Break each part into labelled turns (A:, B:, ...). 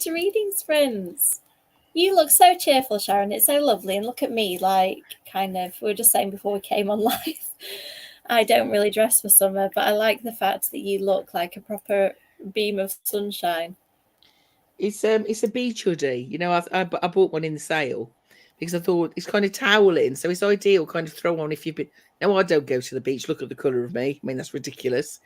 A: to reading sprints. You look so cheerful, Sharon. It's so lovely. And look at me, like, kind of, we were just saying before we came on live, I don't really dress for summer, but I like the fact that you look like a proper beam of sunshine.
B: It's a beach hoodie. You know, I bought one in the sale because I thought it's kind of toweling, so it's ideal kind of throw on if you've been. Now I don't go to the beach. Look at the colour of me. I mean that's ridiculous.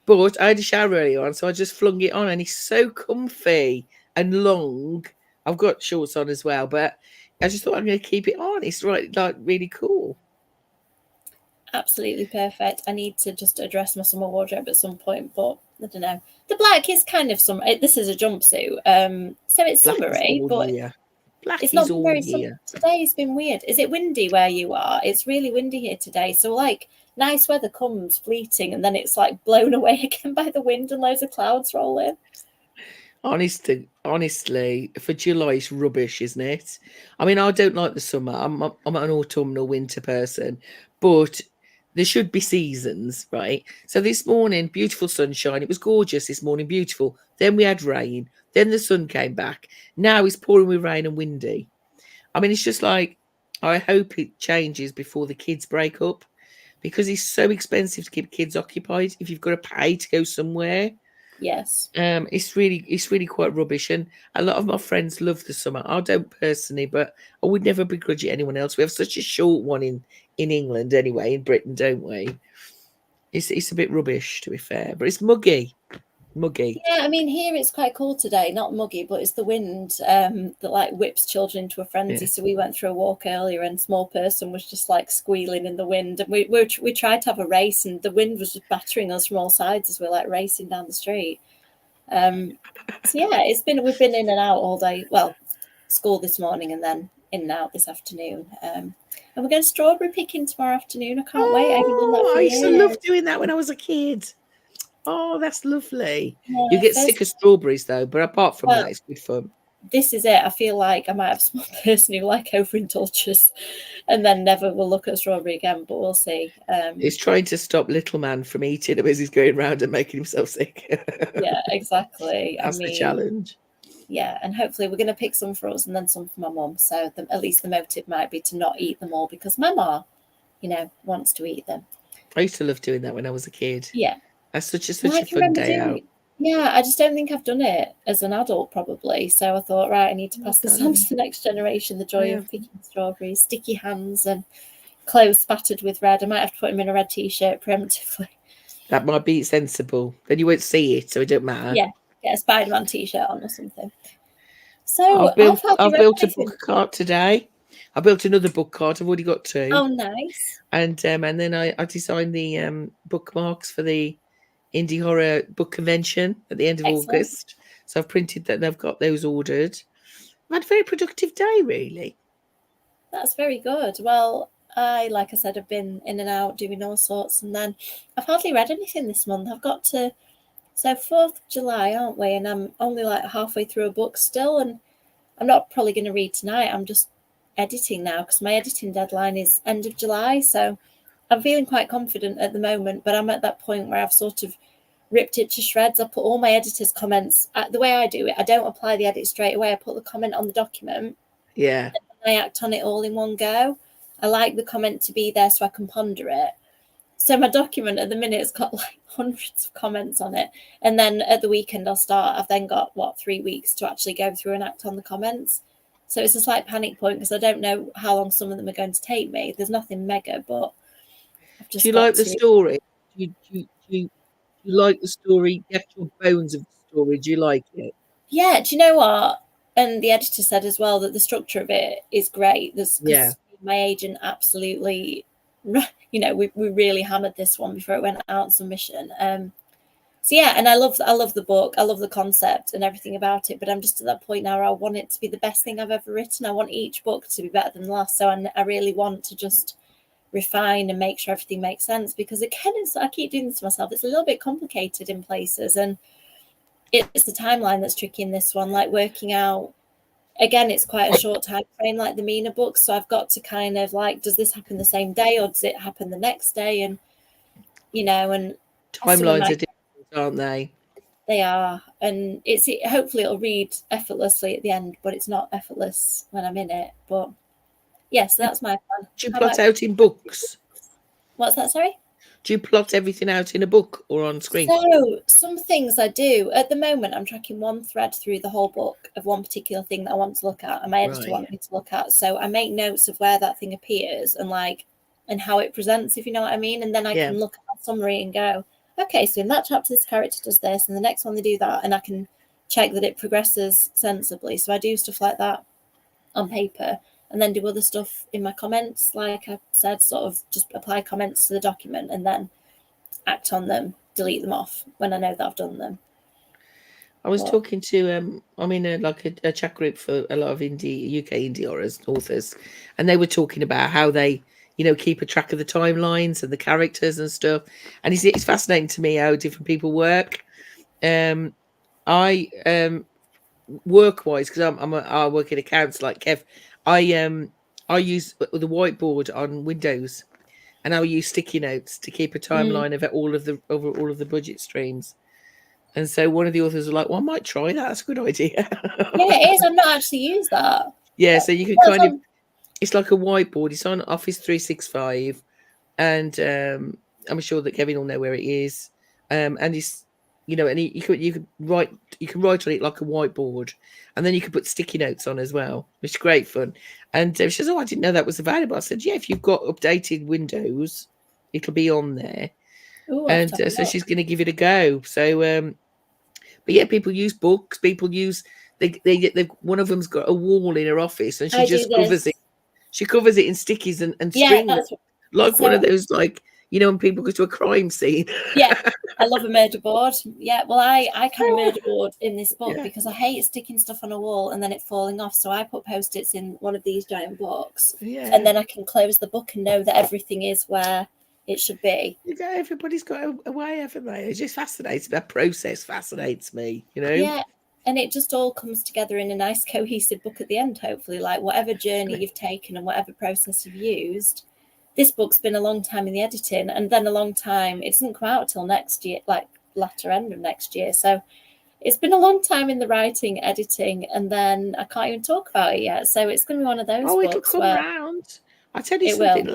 B: But I had a shower earlier on, so I just flung it on, and it's so comfy and long. I've got shorts on as well, but I just thought I'm going to keep it on. It's right, like really cool.
A: Absolutely perfect. I need to just address my summer wardrobe at some point, but I don't know. The black is kind of summer. This is a jumpsuit, so it's
B: Black is
A: summery,
B: all
A: but
B: year. Black
A: it's
B: is
A: not been
B: all
A: very summer.
B: year.
A: Today's been weird. Is it windy where you are? It's really windy here today. So like nice weather comes fleeting, and then it's like blown away again by the wind and loads of clouds roll in.
B: Honestly, for July, it's rubbish, isn't it? I mean, I don't like the summer. I'm an autumnal winter person, but there should be seasons, right? So this morning, beautiful sunshine. It was gorgeous this morning, beautiful. Then we had rain. Then the sun came back. Now it's pouring with rain and windy. I mean, it's just like I hope it changes before the kids break up because it's so expensive to keep kids occupied if you've got to pay to go somewhere.
A: Yes.
B: It's really quite rubbish, and a lot of my friends love the summer. I don't personally, but I would never begrudge it anyone else. We have such a short one in England anyway, in Britain, don't we? It's a bit rubbish to be fair, but it's muggy.
A: Yeah, I mean here it's quite cool today, not muggy, but it's the wind that like whips children into a frenzy.
B: Yeah.
A: So we went through a walk earlier, and small person was just like squealing in the wind, and we tried to have a race, and the wind was just battering us from all sides as we're like racing down the street. So yeah, we've been in and out all day. Well, school this morning and then in and out this afternoon. And we're going strawberry picking tomorrow afternoon. I can't wait. I haven't done that
B: Oh,
A: for
B: I used to love
A: years.
B: doing that when I was a kid. Oh, that's lovely. You
A: Yeah,
B: get
A: first,
B: sick of strawberries though, but apart from
A: well,
B: that, it's good fun.
A: this is it. I feel like I might have a small person who like overindulges and then never will look at a strawberry again, but we'll see.
B: It's trying to stop little man from eating them as he's going around and making himself sick.
A: Yeah, exactly. I
B: That's the
A: mean,
B: challenge.
A: yeah, and hopefully we're going to pick some for us and then some for my mum. So at least the motive might be to not eat them all because Mama, wants to eat them.
B: I used to love doing that when I was a kid.
A: Yeah.
B: That's such a
A: I can
B: fun
A: remember
B: day
A: doing
B: out.
A: it. Yeah, I just don't think I've done it as an adult probably. So I thought, right, I need to pass this on to the next generation, the joy of picking strawberries, sticky hands and clothes spattered with red. I might have to put him in a red t-shirt preemptively.
B: That might be sensible. Then you won't see it, so it don't matter.
A: Yeah, get a Spider-Man t-shirt on or something. So
B: I've built a book cart today. I built another book cart. I've already got two.
A: Oh, nice.
B: And then I designed the bookmarks for the Indie Horror Book Convention at the end of August. So I've printed that and I've got those ordered. I've had a very productive day, really.
A: That's very good. Well, like I said, I've been in and out doing all sorts, and then I've hardly read anything this month. I've got to, so 4th of July, aren't we? And I'm only like halfway through a book still, and I'm not probably going to read tonight. I'm just editing now because my editing deadline is end of July. So I'm feeling quite confident at the moment, but I'm at that point where I've sort of ripped it to shreds. I put all my editor's comments, the way I do it, I don't apply the edit straight away. I put the comment on the document.
B: Yeah.
A: And I act on it all in one go. I like the comment to be there so I can ponder it. So my document at the minute has got like hundreds of comments on it. And then at the weekend I've then got 3 weeks to actually go through and act on the comments. So it's a slight panic point because I don't know how long some of them are going to take me. There's nothing mega, but I've just
B: do you like the story? Do you like the story, the actual bones of the story? Do you like it?
A: Yeah, do you know what? And the editor said as well that the structure of it is great. Because my agent absolutely, we really hammered this one before it went out on submission. So yeah, and I love the book. I love the concept and everything about it. But I'm just at that point now where I want it to be the best thing I've ever written. I want each book to be better than the last. So I really want to just refine and make sure everything makes sense. Because again, I keep doing this to myself. It's a little bit complicated in places, and it's the timeline that's tricky in this one. Like working out, again, it's quite a short time frame, like the Mina book. So I've got to kind of like, does this happen the same day or does it happen the next day? And and
B: timelines are different, aren't they?
A: They are, and hopefully it'll read effortlessly at the end, but it's not effortless when I'm in it. But yes, that's my plan.
B: Do you plot out in books?
A: What's that, sorry?
B: Do you plot everything out in a book or on screen?
A: So some things I do. At the moment, I'm tracking one thread through the whole book of one particular thing that I want to look at, and my editor wants me to look at. So I make notes of where that thing appears and how it presents, if you know what I mean. And then I can look at that summary and go, okay, so in that chapter, this character does this, and the next one they do that, and I can check that it progresses sensibly. So I do stuff like that on paper, and then do other stuff in my comments, like I said, sort of just apply comments to the document and then act on them, delete them off when I know that I've done them.
B: I was talking to I'm in a chat group for a lot of UK indie horrors authors, and they were talking about how they keep a track of the timelines and the characters and stuff. And it's fascinating to me how different people work. I work wise, because I work in accounts like Kev. I use the whiteboard on Windows, and I'll use sticky notes to keep a timeline of all of the budget streams. And so one of the authors was like, "Well, I might try that. That's a good idea."
A: Yeah, it is. I've not actually used that.
B: Yeah, so you can it's like a whiteboard. It's on Office 365, and I'm sure that Kevin will know where it is. And it's and you can write on it like a whiteboard, and then you can put sticky notes on as well, which is great fun. And she says, "Oh, I didn't know that was available." I said, "Yeah, if you've got updated Windows, it'll be on there."
A: Ooh,
B: and so she's going to give it a go. So, but yeah, people use books. People use they one of them's got a wall in her office, and she just covers it. She covers it in stickies and string, like one of those, when people go to a crime scene.
A: Yeah, I love a murder board. Yeah, well, I carry a murder board in this book because I hate sticking stuff on a wall and then it falling off. So I put Post-its in one of these giant books, and then I can close the book and know that everything is where it should be.
B: Everybody's got a way, haven't they? It just fascinates. That process fascinates me,
A: Yeah, and it just all comes together in a nice cohesive book at the end, hopefully. Like whatever journey you've taken and whatever process you've used, this book's been a long time in the editing, and then a long time, it doesn't come out till next year, like latter end of next year. So it's been a long time in the writing, editing, and then I can't even talk about it yet. So it's going to be one of those books.
B: It'll come round. I tell you something,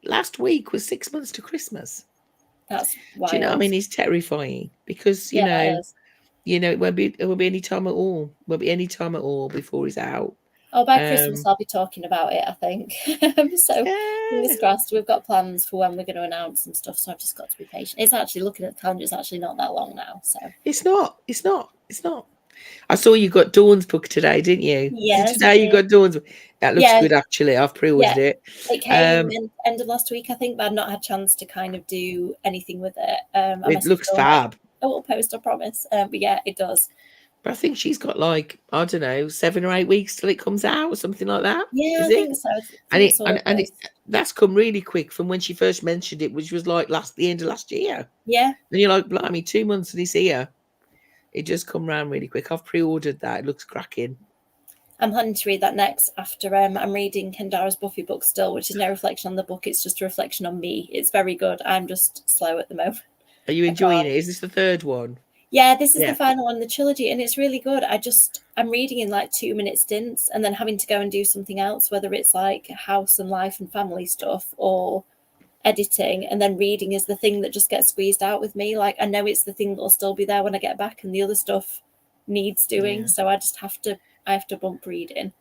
B: last week was 6 months to Christmas.
A: That's wild.
B: Do you know what I mean? It's terrifying because it won't be any time at all. Won't be any time at all before he's out.
A: Oh, by Christmas I'll be talking about it, I think. So fingers crossed. We've got plans for when we're going to announce and stuff, so I've just got to be patient. It's actually, looking at the calendar, it's actually not that long now. So it's not. I saw you got Dawn's book today, didn't you? Yes.
B: Today you got Dawn's book. That looks good, actually. I've pre-ordered it.
A: It came end of last week, I think, but I've not had a chance to kind of do anything with it.
B: It looks fab.
A: I will post, I promise. But yeah, it does.
B: But I think she's got 7 or 8 weeks till it comes out or something like that.
A: Yeah, I think so.
B: And that's come really quick from when she first mentioned it, which was the end of last year.
A: Yeah.
B: And you're like, blimey, 2 months and it's here. It just come round really quick. I've pre-ordered that. It looks cracking.
A: I'm planning to read that next after I'm reading Kendara's Buffy book still, which is no reflection on the book. It's just a reflection on me. It's very good. I'm just slow at the moment.
B: Are you enjoying it? Is this the third one?
A: Yeah, this is the final one in the trilogy, and it's really good. I'm reading in 2-minute stints and then having to go and do something else, whether it's house and life and family stuff or editing, and then reading is the thing that just gets squeezed out with me. I know it's the thing that'll still be there when I get back, and the other stuff needs doing. So I have to bump reading.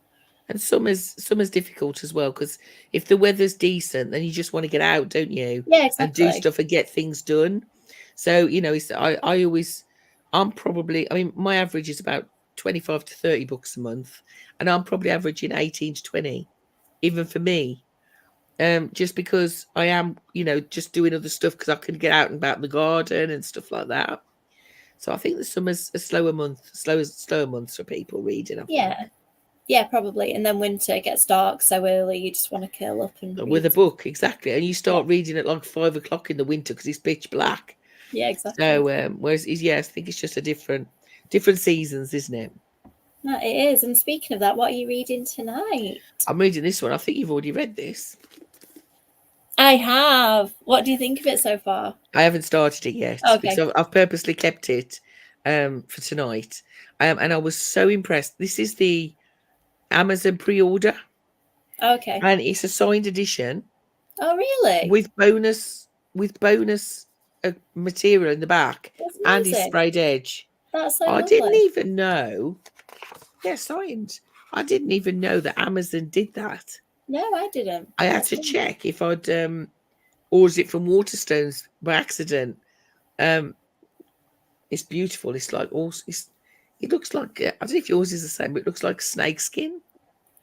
B: And summer's difficult as well, because if the weather's decent, then you just want to get out, don't you?
A: Yeah, exactly.
B: And do stuff and get things done. So I'm probably, my average is about 25 to 30 books a month, and I'm probably averaging 18 to 20, even for me. Just because I am, just doing other stuff because I can get out and about the garden and stuff like that. So I think the summer's a slower months for people reading.
A: Yeah, probably. And then winter gets dark so early, you just want to curl up and
B: with a book, exactly. And you start reading at 5 o'clock in the winter because it's pitch black.
A: Yeah, exactly.
B: So whereas I think it's just a different seasons, isn't it?
A: No, it is. And speaking of that, what are you reading tonight?
B: I'm reading this one. I think you've already read this.
A: I have. What do you think of it so far?
B: I haven't started it yet.
A: Okay.
B: Because I've purposely kept it for tonight, and I was so impressed. This is the Amazon pre-order,
A: Okay.
B: and it's a signed edition.
A: Oh, really?
B: With bonus material in the back,
A: That's
B: and his
A: amazing.
B: sprayed edge.
A: That's so
B: I
A: lovely.
B: didn't even know. Yeah, signed. I didn't even know that Amazon did that.
A: No, I didn't.
B: I had to check if I'd ordered it from Waterstones by accident. It's beautiful. It's like it looks like I don't know if yours is the same, but it looks like snake skin.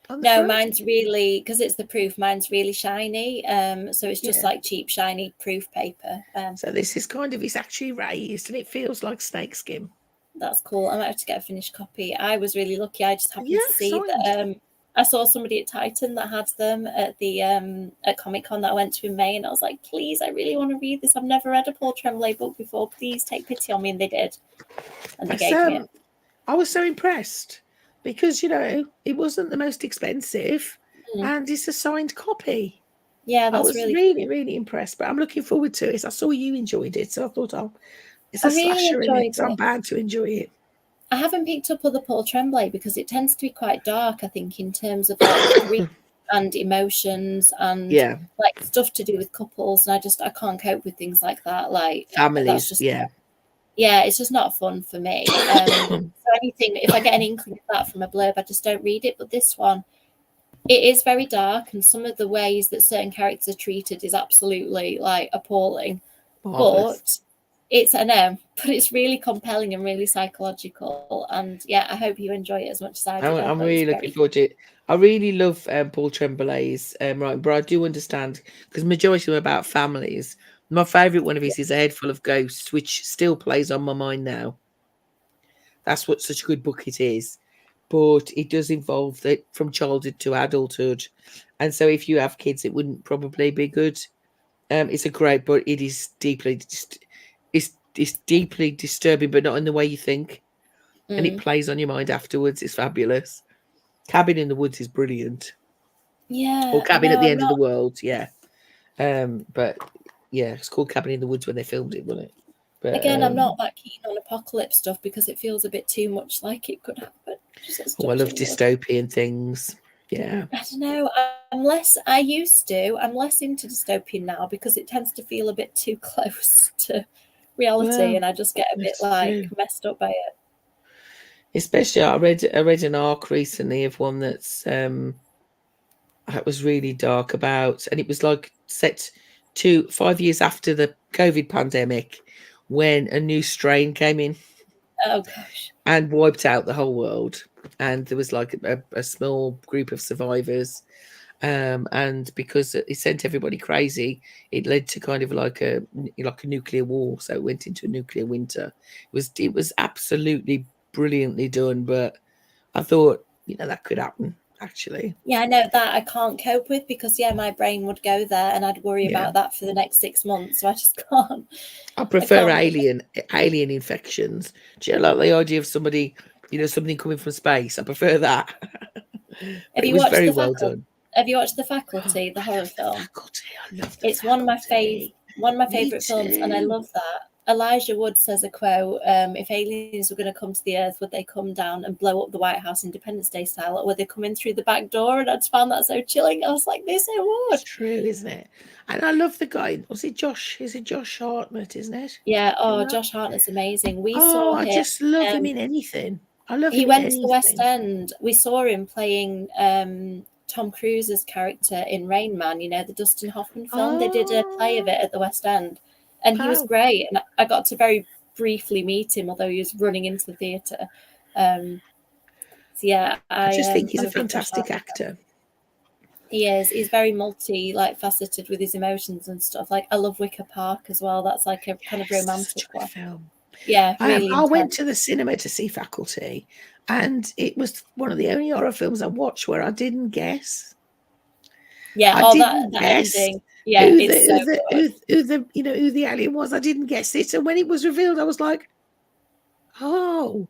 A: No, mine's really, because it's the proof, mine's really shiny. So it's just like cheap, shiny proof paper.
B: So this is kind of, it's actually raised and it feels like snake skin.
A: That's cool. I might have to get a finished copy. I was really lucky. I just happened to see that. I saw somebody at Titan that had them at the at Comic-Con that I went to in May, and I was like, please, I really want to read this. I've never read a Paul Tremblay book before. Please take pity on me. And they did. And they gave me it.
B: I was so impressed because, you know, it wasn't the most expensive and it's a signed copy.
A: Yeah, that's
B: I was really impressed, but I'm looking forward to it. I saw you enjoyed it, so I thought, it's a slasher in it, so I'm bound to enjoy it.
A: I haven't picked up other Paul Tremblay because it tends to be quite dark, I think, in terms of like grief and emotions and like stuff to do with couples. And I can't cope with things like that. Like
B: families,
A: it's just not fun for me. So anything, if I get an inkling of that from a blurb, I just don't read it. But this one, it is very dark, and some of the ways that certain characters are treated is absolutely like appalling. Marvelous. But it's really compelling and really psychological. And yeah, I hope you enjoy it as much as I did.
B: I'm really looking forward to it. I really love Paul Tremblay's writing, but I do understand because majority of them are about families. My favourite one of his is A Head Full of Ghosts, which still plays on my mind now. That's what such a good book it is. But it does involve that from childhood to adulthood. And so if you have kids, it wouldn't probably be good. It's a great, but it is deeply, it's deeply disturbing, but not in the way you think. And it plays on your mind afterwards. It's fabulous. Cabin in the Woods is brilliant.
A: Yeah.
B: Or Cabin at the End of the World, yeah. But yeah, it's called Cabin in the Woods when they filmed it, wasn't it? But,
A: again, I'm not that keen on apocalypse stuff because it feels a bit too much like it could happen.
B: I love dystopian things. Yeah.
A: I don't know. I'm less into dystopian now because it tends to feel a bit too close to reality, and I just get a bit messed up by it.
B: Especially, I read an arc recently of one that was really dark about, and it was like set 5 years after the COVID pandemic, when a new strain came in.
A: Oh gosh!
B: And wiped out the whole world, and there was like a small group of survivors, and because it sent everybody crazy, it led to kind of like a nuclear war. So it went into a nuclear winter. It was absolutely brilliantly done, but I thought, that could happen actually.
A: Yeah, I know that I can't cope with because my brain would go there and I'd worry about that for the next 6 months. So I just can't.
B: I prefer alien infections. Do you like the idea of somebody, something coming from space? I prefer that.
A: Have you watched very well done. Have you watched The Faculty, the horror film?
B: Faculty, I love
A: it's one of my favorite films, and I love that. Elijah Wood says a quote, if aliens were going to come to the earth, would they come down and blow up the White House Independence Day style, or would they come in through the back door? And I just found that so chilling. I was like, this it would.
B: It's true, isn't it? And I love the guy. Was it Josh? Is it Josh Hartnett, isn't it?
A: Yeah. Oh, Josh Hartnett's amazing.
B: I just love him in anything. I love him.
A: He went to the West End. We saw him playing Tom Cruise's character in Rain Man, the Dustin Hoffman film. They did a play of it at the West End. And he was great. And I got to very briefly meet him, although he was running into the theatre. I
B: just think he's a fantastic actor.
A: He is. He's very faceted with his emotions and stuff. Like, I love Wicker Park as well. That's like a kind of romantic one. Film. Yeah, really.
B: I went to the cinema to see Faculty, and it was one of the only horror films I watched where I didn't guess.
A: Yeah, that ending. Yeah,
B: who the alien was. I didn't guess it, and when it was revealed, I was like, "Oh!"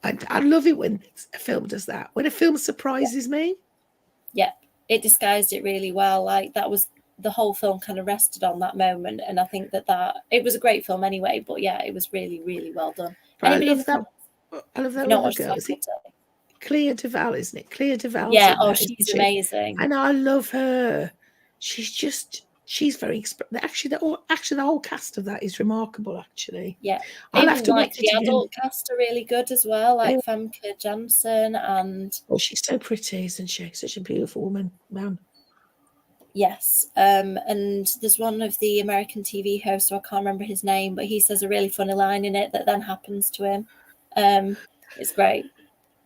B: I love it when a film does that. When a film surprises me.
A: Yeah, it disguised it really well. Like, that was the whole film kind of rested on that moment, and I think that it was a great film anyway. But yeah, it was really, really well done. Anybody in the comments?
B: I love that
A: If not
B: other
A: watched
B: girl. Is it
A: Psycho?
B: Clea Duval, isn't it? Clea Duval's
A: Yeah,
B: in that,
A: she's
B: isn't she?
A: amazing.
B: And I love her. She's very actually the whole cast of that is remarkable, actually.
A: Yeah.
B: I'll have to
A: like
B: watch it
A: the
B: again.
A: adult cast are really good as well, like Famke Janssen and
B: she's so pretty, isn't she? Such a beautiful woman, man.
A: Yes. And there's one of the American TV hosts, so I can't remember his name, but he says a really funny line in it that then happens to him. It's great.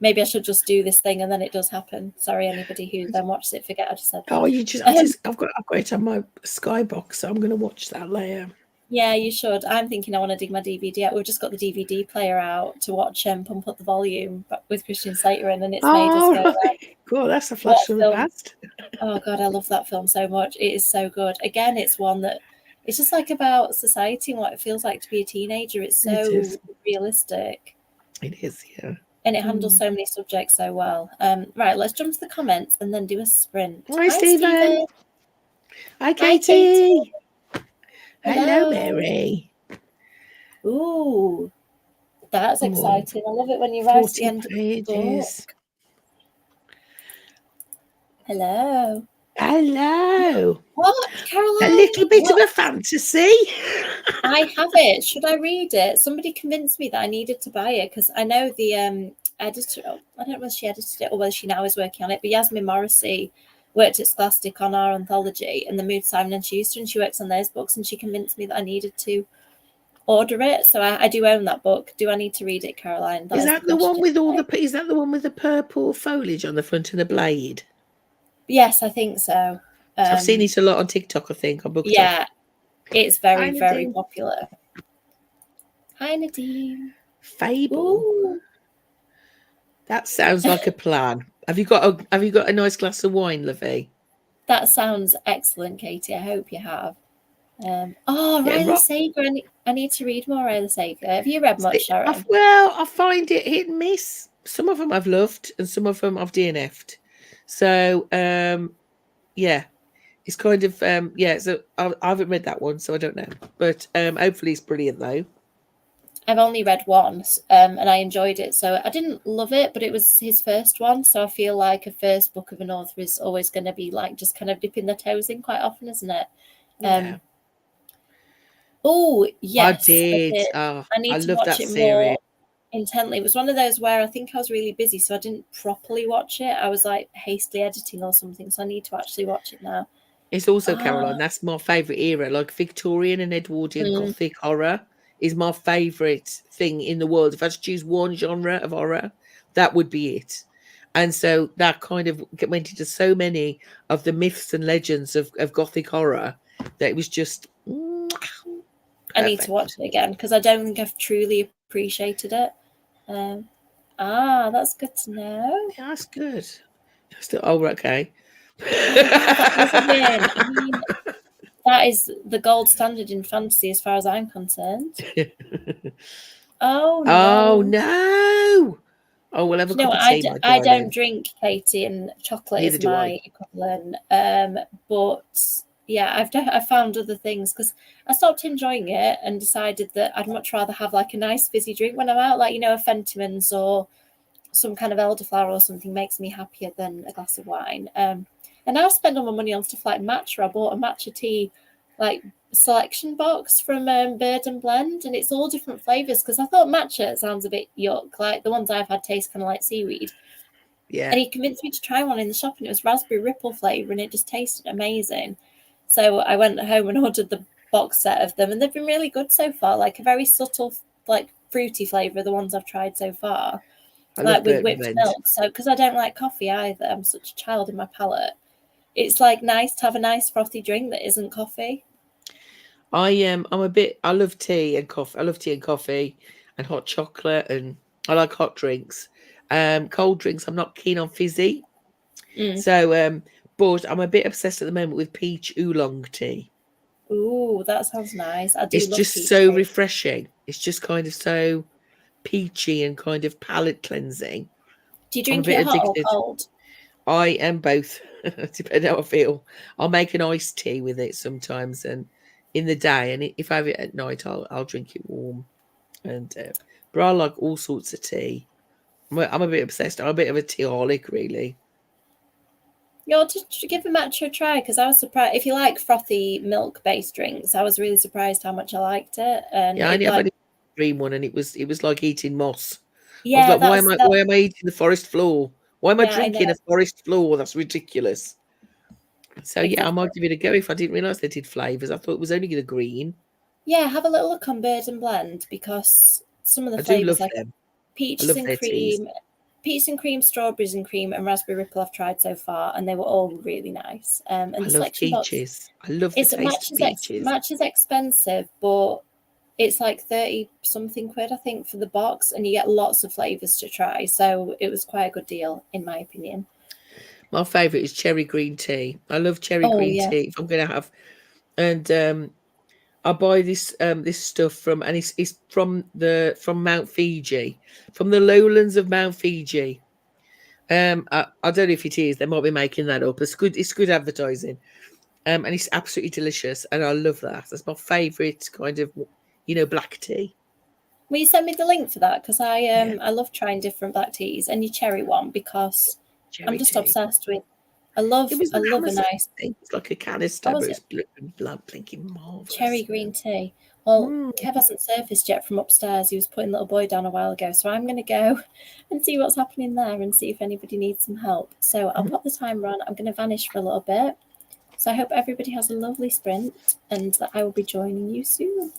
A: Maybe I should just do this thing and then it does happen. Sorry, anybody who then watches it, forget I just said that.
B: Oh, I've got it on my Skybox, so I'm going to watch that later.
A: Yeah, you should. I'm thinking I want to dig my DVD out. We've just got the DVD player out to watch Pump Up the Volume with Christian Slater in, and it's made us go,
B: right. God, that's a flash from the past.
A: Oh God, I love that film so much. It is so good. Again, it's one that it's just like about society and what it feels like to be a teenager. It's so realistic.
B: It is, yeah.
A: And it handles so many subjects so well. Right, let's jump to the comments and then do a sprint.
B: Hi, Stephen. Hi, Katie.
A: Katie.
B: Hello, Mary.
A: Ooh, that's exciting. I love it when you write at the end of the book. Hello.
B: Hello.
A: What, Caroline?
B: A little bit of a fantasy.
A: I have it. Should I read it? Somebody convinced me that I needed to buy it because I know the editor. I don't know whether she edited it or whether she now is working on it. But Yasmin Morrissey worked at Scholastic on our anthology and the Mood, Simon and Schuster, and she works on those books. And she convinced me that I needed to order it. So I do own that book. Do I need to read it, Caroline?
B: Is that the one with all the? Is that the one with the purple foliage on the front and the blade?
A: Yes, I think so.
B: I've seen it a lot on TikTok, I think, on BookTubers.
A: Yeah, it's very, very popular. Hi, Nadine.
B: Fable. Ooh. That sounds like a plan. Have you got a nice glass of wine, Lovey?
A: That sounds excellent, Katie. I hope you have. Riley Sager. I need to read more Riley Sager. Have you read much, Sharon?
B: I find it hit and miss. Some of them I've loved and some of them I've DNF'd. So, yeah, it's kind of, so I haven't read that one, so I don't know. But hopefully it's brilliant, though.
A: I've only read once, and I enjoyed it. So I didn't love it, but it was his first one. So I feel like a first book of an author is always going to be like just kind of dipping their toes in quite often, isn't it?
B: Yeah.
A: Oh, yes.
B: I did.
A: I need to watch it more intently. It was one of those where I think I was really busy, so I didn't properly watch it. I was like hastily editing or something, so I need to actually watch it now.
B: It's also, Caroline, that's my favourite era, like Victorian and Edwardian Gothic horror is my favourite thing in the world. If I had to choose one genre of horror, that would be it. And so that kind of went into so many of the myths and legends of Gothic horror that it was just perfect.
A: I need to watch it again because I don't think I've truly appreciated it. That's good to know.
B: Yeah, that's good. Okay.
A: I mean, that is the gold standard in fantasy as far as I'm concerned. Oh
B: no! Oh, we'll have a cup of tea, my darling.
A: I don't drink, Katie, and chocolate is my equivalent. But yeah, I've found other things because I stopped enjoying it and decided that I'd much rather have like a nice fizzy drink when I'm out, like a Fentimans or some kind of elderflower or something makes me happier than a glass of wine. And now I spend all my money on stuff like matcha. I bought a matcha tea like selection box from Bird and Blend, and it's all different flavors because I thought matcha sounds a bit yuck. Like the ones I've had taste kind of like seaweed.
B: Yeah.
A: And he convinced me to try one in the shop, and it was raspberry ripple flavor, and it just tasted amazing. So I went home and ordered the box set of them, and they've been really good so far. Like a very subtle, like fruity flavor, the ones I've tried so far. Like with whipped milk. So because I don't like coffee either, I'm such a child in my palate. It's like nice to have a nice frothy drink that isn't coffee.
B: I love tea and coffee. I love tea and coffee and hot chocolate, and I like hot drinks. Cold drinks, I'm not keen on fizzy. So but I'm a bit obsessed at the moment with peach oolong tea.
A: Ooh, that sounds nice.
B: It's just so refreshing. It's just kind of so peachy and kind of palate cleansing.
A: Do you drink it hot or cold?
B: I am both. Depending how I feel. I'll make an iced tea with it sometimes, and in the day, and if I have it at night, I'll drink it warm. And but I like all sorts of tea. I'm a bit obsessed. I'm a bit of a teaholic, really.
A: You'll just give a matcha a try, because I was surprised. If you like frothy milk-based drinks, I was really surprised how much I liked it. And
B: Yeah, I
A: it
B: only have
A: like,
B: a green one, and it was like eating moss. I was
A: yeah,
B: like,
A: that's that.
B: why am I eating the forest floor? Why am I
A: Yeah, I
B: drinking
A: know
B: a forest floor? That's ridiculous. So yeah, I
A: exactly.
B: might give it a go if I didn't realise they did flavours. I thought it was only the green.
A: Yeah, have a little look on Bird and Blend, because some of the
B: I do
A: flavors,
B: love
A: like
B: them. I
A: peaches
B: love
A: and
B: their teas.
A: cream, strawberries and cream, and raspberry ripple I've tried so far, and they were all really nice. And
B: I
A: the
B: love
A: selection box,
B: peaches. I love the taste of peaches.
A: match is expensive, but it's like 30 something quid, I think, for the box, and you get lots of flavors to try. So it was quite a good deal, in my opinion.
B: My favourite is cherry green tea. I love cherry
A: Oh
B: green
A: yeah.
B: tea. If I'm going to have, and I buy this stuff from, and it's from Mount Fiji, from the lowlands of Mount Fiji. I don't know if it is. They might be making that up. It's good. It's good advertising. And it's absolutely delicious, and I love that. That's my favourite kind of, black tea.
A: Will you send me the link for that? Because
B: Yeah,
A: I love trying different black teas, and your cherry one, because I'm
B: cherry
A: just
B: tea.
A: obsessed with.
B: It was
A: I
B: an
A: love a
B: Amazon
A: nice.
B: thing. It's like a canister,
A: What
B: but
A: was
B: it's
A: it?
B: blood blinking marvelous.
A: Cherry green tea. Well,
B: Mm.
A: Kev hasn't surfaced yet from upstairs. He was putting little boy down a while ago, so I'm going to go and see what's happening there and see if anybody needs some help. So I'll
B: Mhm.
A: pop the timer on. I'm going to vanish for a little bit. So I hope everybody has a lovely sprint, and that I will be joining you soon.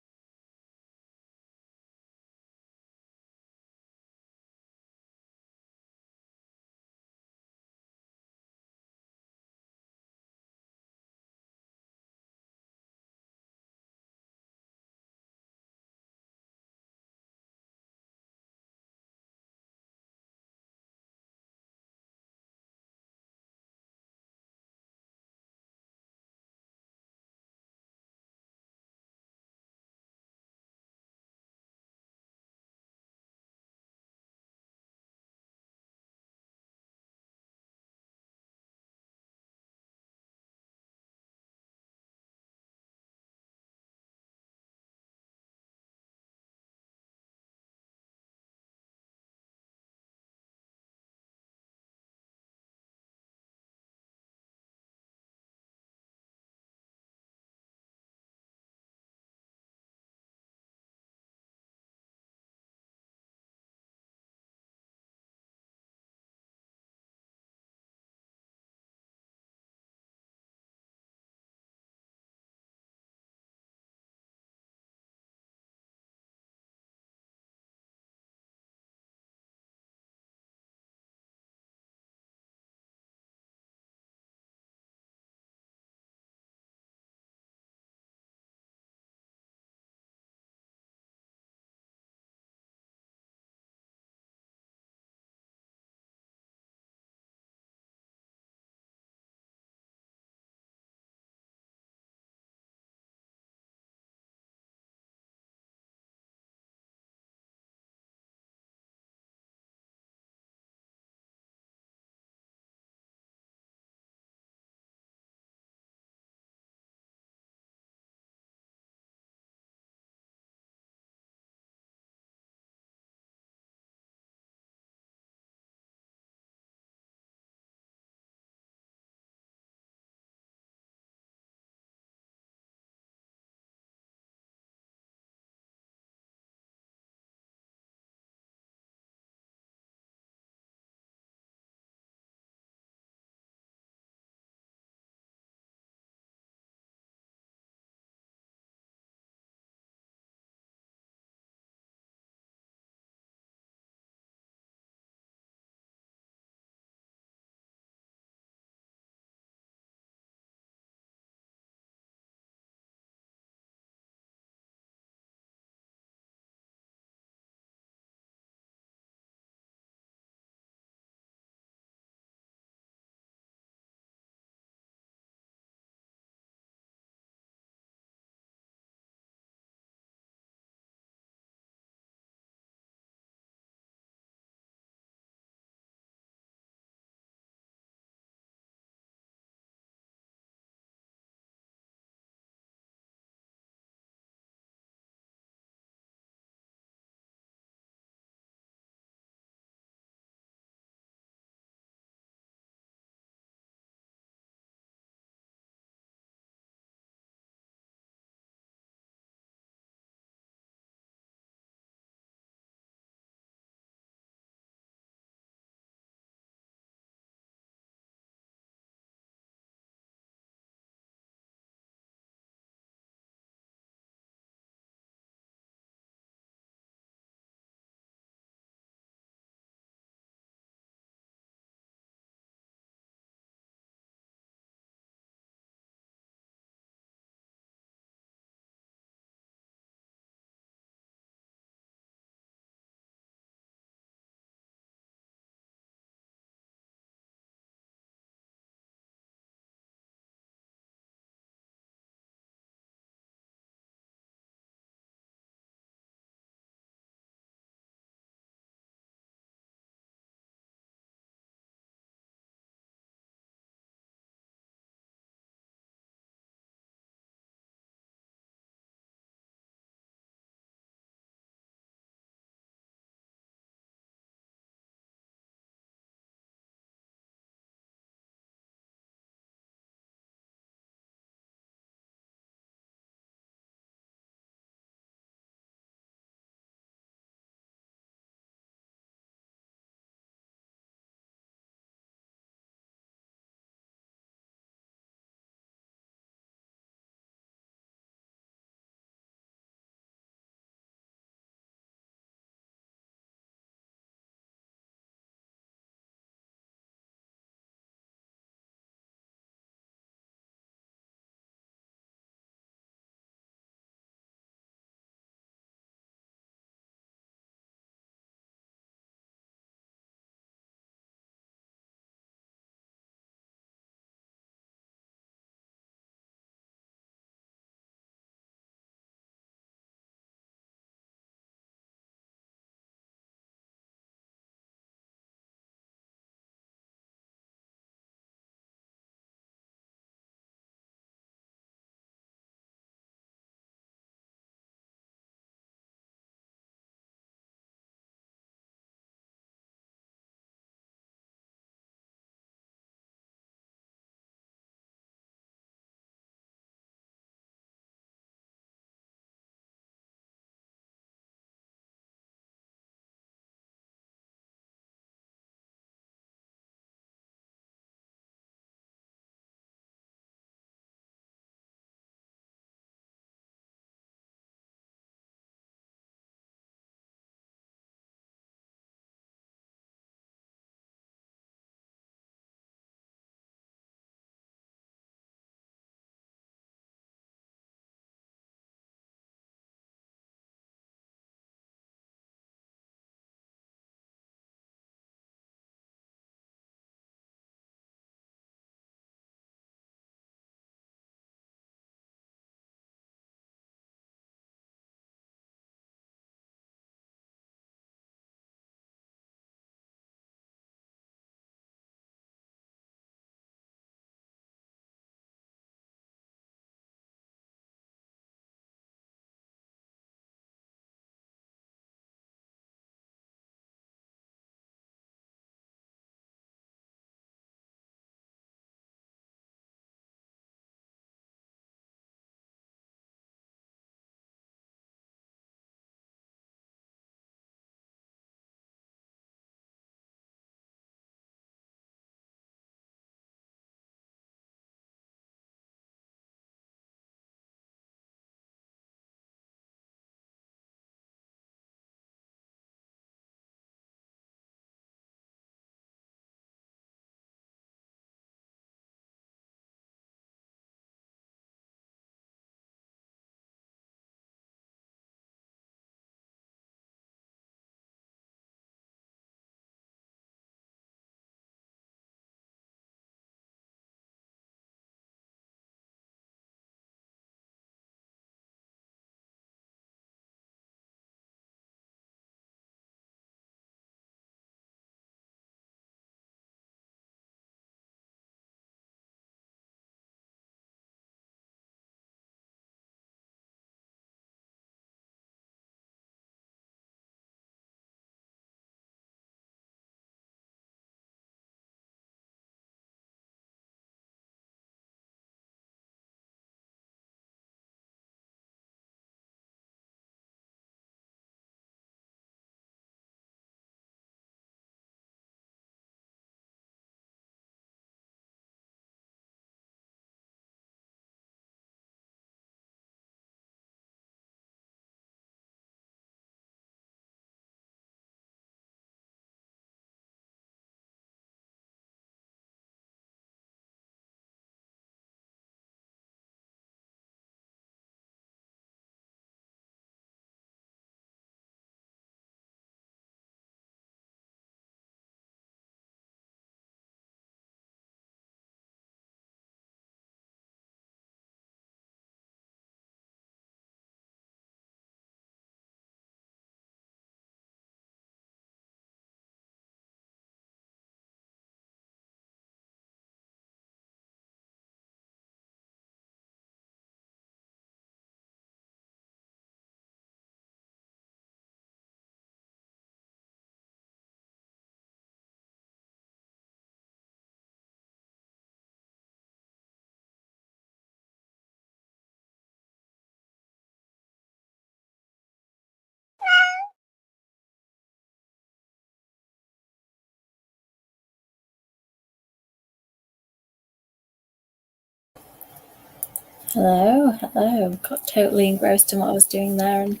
A: Hello. Got totally engrossed in what I was doing there and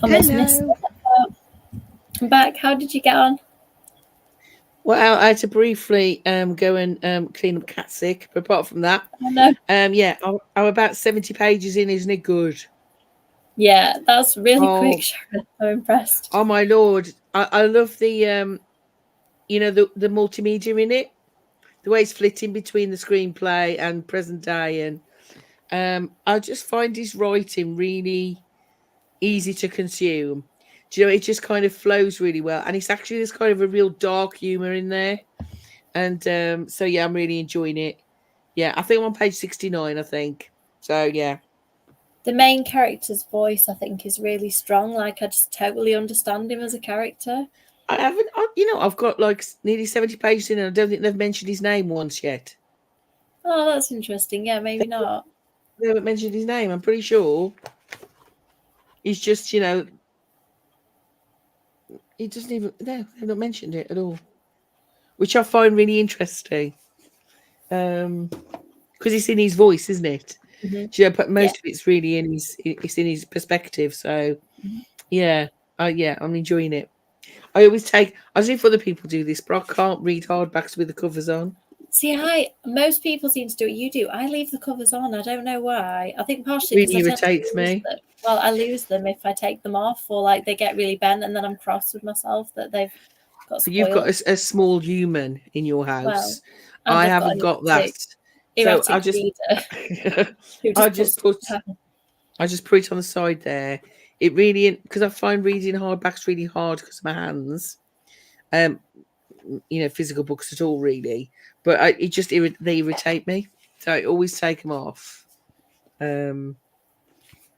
A: almost missed it. I'm back. How did you get on?
B: Well, I had to briefly go and clean up cat sick, but apart from that,
A: No.
B: yeah, I'm about 70 pages in. Isn't it good?
A: Yeah, that's really quick, Sharon. I'm impressed.
B: Oh my lord, I love the the multimedia in it, the way it's flitting between the screenplay and present day, and I just find his writing really easy to consume. Do you know, it just kind of flows really well, and it's actually there's kind of a real dark humor in there, and so yeah, I'm really enjoying it. Yeah, I think I'm on page 69, I think. So yeah.
A: The main character's voice, I think, is really strong. Like, I just totally understand him as a character.
B: I haven't, I've got like nearly 70 pages in, and I don't think they've mentioned his name once yet.
A: Oh, that's interesting. Yeah, maybe not.
B: They haven't mentioned his name. I'm pretty sure he's just, he doesn't even, no, they've not mentioned it at all, which I find really interesting. Because it's in his voice, isn't it?
A: Mm-hmm.
B: But most of it's really it's in his perspective. So yeah, I'm enjoying it. I see if other people do this, but I can't read hardbacks with the covers on.
A: See, most people seem to do what you do. I leave the covers on. I don't know why. I think partially
B: It really irritates me.
A: Well, I lose them if I take them off, or like they get really bent, and then I'm cross with myself that they've got spoiled.
B: You've got a small human in your house. Well, I haven't got that.
A: So I just
B: put it on the side there. It really, because I find reading hardbacks really hard because of my hands. Physical books at all really, but they irritate me, so I always take them off. But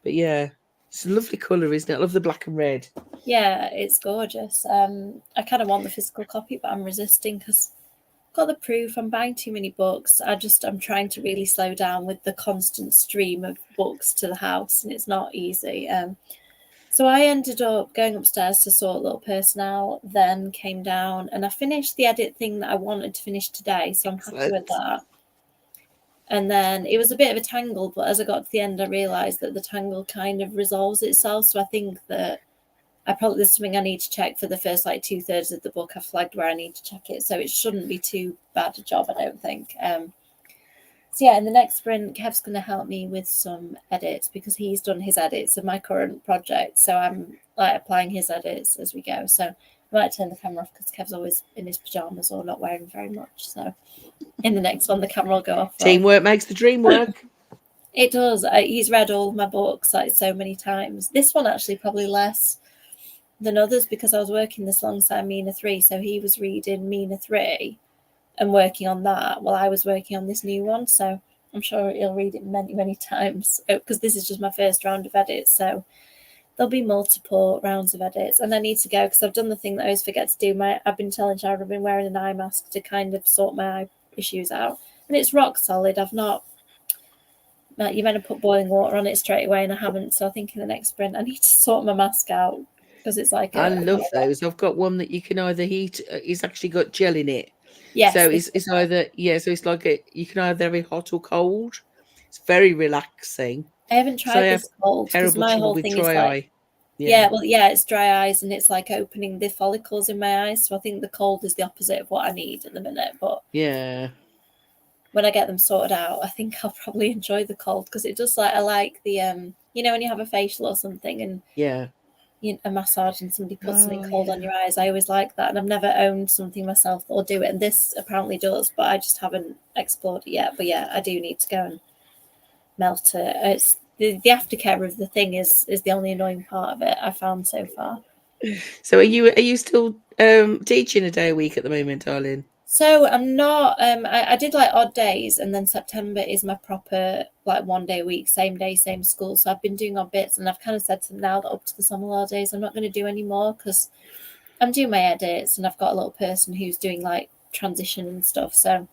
B: yeah, it's a lovely colour, isn't it? I love the black and red.
A: Yeah, it's gorgeous. I kind of want the physical copy, but I'm resisting because I've got the proof. I'm buying too many books. I'm trying to really slow down with the constant stream of books to the house, and it's not easy. So I ended up going upstairs to sort a little person out, then came down and I finished the edit thing that I wanted to finish today. So I'm happy with that. And then it was a bit of a tangle, but as I got to the end, I realised that the tangle kind of resolves itself. So I think that there's something I need to check for the first like 2/3 of the book. I flagged where I need to check it. So it shouldn't be too bad a job, I don't think. So yeah, in the next sprint, Kev's going to help me with some edits because he's done his edits of my current project. So I'm like applying his edits as we go. So I might turn the camera off because Kev's always in his pajamas or not wearing very much. So in the next one, the camera will go off.
B: Teamwork makes the dream work.
A: It does. He's read all my books like so many times. This one actually probably less than others because I was working this alongside Mina 3. So he was reading Mina 3 and working on that while I was working on this new one. So I'm sure he'll read it many, many times because this is just my first round of edits. So there'll be multiple rounds of edits. And I need to go because I've done the thing that I always forget to do. I've been telling Jared I've been wearing an eye mask to kind of sort my eye issues out. And it's rock solid. I've not... You're meant to put boiling water on it straight away and I haven't. So I think in the next sprint I need to sort my mask out because it's like...
B: I love those. I've got one that you can either heat... It's actually got gel in it.
A: Yes,
B: so it's either so it's like you can either have it hot or cold. It's very relaxing.
A: I haven't tried this cold because my whole thing is like it's dry eyes and it's like opening the follicles in my eyes. So I think the cold is the opposite of what I need at the minute. But
B: yeah,
A: when I get them sorted out, I think I'll probably enjoy the cold because it does I like the when you have a facial or something and a massage and somebody puts something cold on your eyes. I always like that, and I've never owned something myself or do it, and this apparently does, but I just haven't explored it yet. But yeah, I do need to go and melt it. It's the aftercare of the thing is the only annoying part of it I found so far.
B: So are you still teaching a day a week at the moment, darling?
A: So I'm not. I did like odd days, and then September is my proper like 1 day a week, same day, same school. So I've been doing odd bits, and I've kind of said to them now that up to the summer holidays, I'm not going to do any more because I'm doing my edits, and I've got a little person who's doing like transition and stuff. So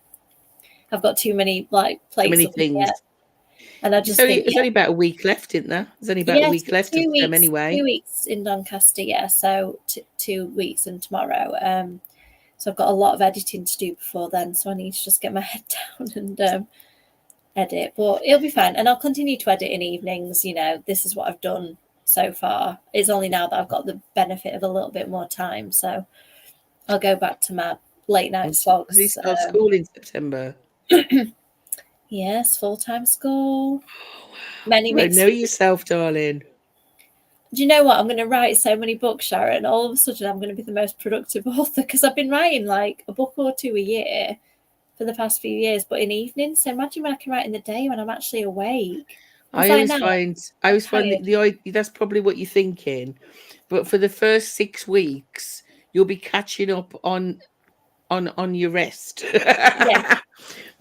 A: I've got too many like plates.
B: Too many things.
A: And I just
B: there's only about a week left, isn't there? There's only about a week left of them anyway.
A: 2 weeks in Doncaster, yeah. So 2 weeks and tomorrow. So I've got a lot of editing to do before then. So I need to just get my head down and edit, but it'll be fine. And I'll continue to edit in evenings. You know, this is what I've done so far. It's only now that I've got the benefit of a little bit more time. So I'll go back to my late night slogs.
B: Does he start school in September?
A: Yes, full-time school.
B: Oh,
A: Many
B: wow. Know yourself, darling.
A: Do you know what? I'm going to write so many books, Sharon. All of a sudden, I'm going to be the most productive author because I've been writing like a book or two a year for the past few years, but in evenings. So imagine when I can write in the day when I'm actually awake.
B: I always find that's probably what you're thinking, but for the first 6 weeks, you'll be catching up on your rest.
A: Yeah.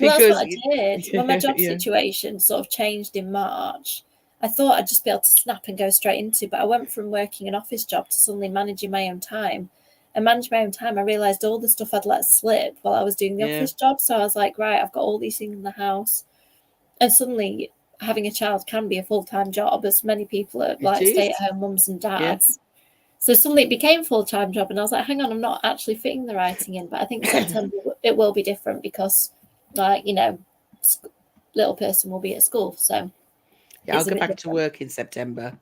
A: Well, that's what I did. When my job
B: Yeah.
A: situation sort of changed in March, I thought I'd just be able to snap and go straight into it. But I went from working an office job to suddenly managing my own time. And managing my own time, I realised all the stuff I'd let slip while I was doing the office job. So I was like, right, I've got all these things in the house. And suddenly having a child can be a full-time job, as many people are like stay-at-home mums and dads. Yeah. So suddenly it became a full-time job. And I was like, hang on, I'm not actually fitting the writing in. But I think September it will be different because, like, you know, little person will be at school. So
B: yeah, I'll go back to work in September.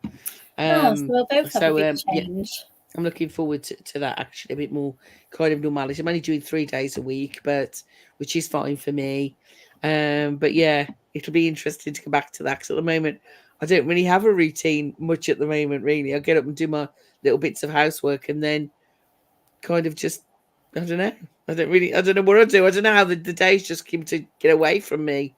A: So we'll both have a big change.
B: Yeah, I'm looking forward to that, actually, a bit more kind of normality. I'm only doing 3 days a week, which is fine for me. But yeah, it'll be interesting to come back to that because at the moment I don't really have a routine much at the moment, really. I get up and do my little bits of housework and then kind of just, I don't know. I don't know what I do. I don't know how the days just seem to get away from me.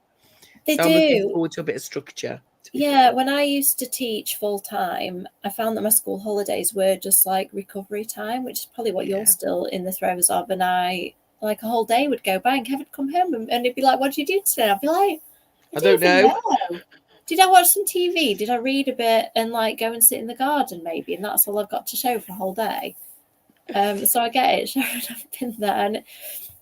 A: I'm
B: looking forward to a bit of structure.
A: Yeah, when I used to teach full time, I found that my school holidays were just like recovery time, which is probably what you're still in the throes of. And I, like, a whole day would go by and Kevin would come home and he'd be like, what did you do today? I'd be like, I don't know. Did I watch some TV? Did I read a bit and like go and sit in the garden maybe? And that's all I've got to show for a whole day. So I get it, Sharon, I've been there.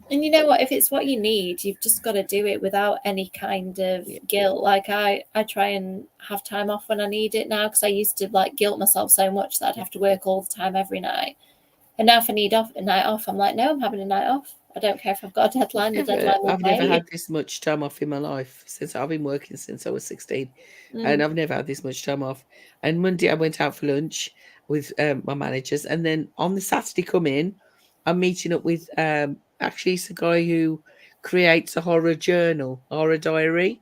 A: And you know what? If it's what you need, you've just got to do it without any kind of guilt. Like I try and have time off when I need it now because I used to like guilt myself so much that I'd have to work all the time every night. And now if I need a night off, I'm like, no, I'm having a night off. I don't care if I've got a deadline.
B: I've never had this much time off in my life since I've been working since I was 16. And I've never had this much time off. And Monday I went out for lunch with my managers. And then on the Saturday come in, I'm meeting up with actually it's a guy who creates a horror journal, horror diary.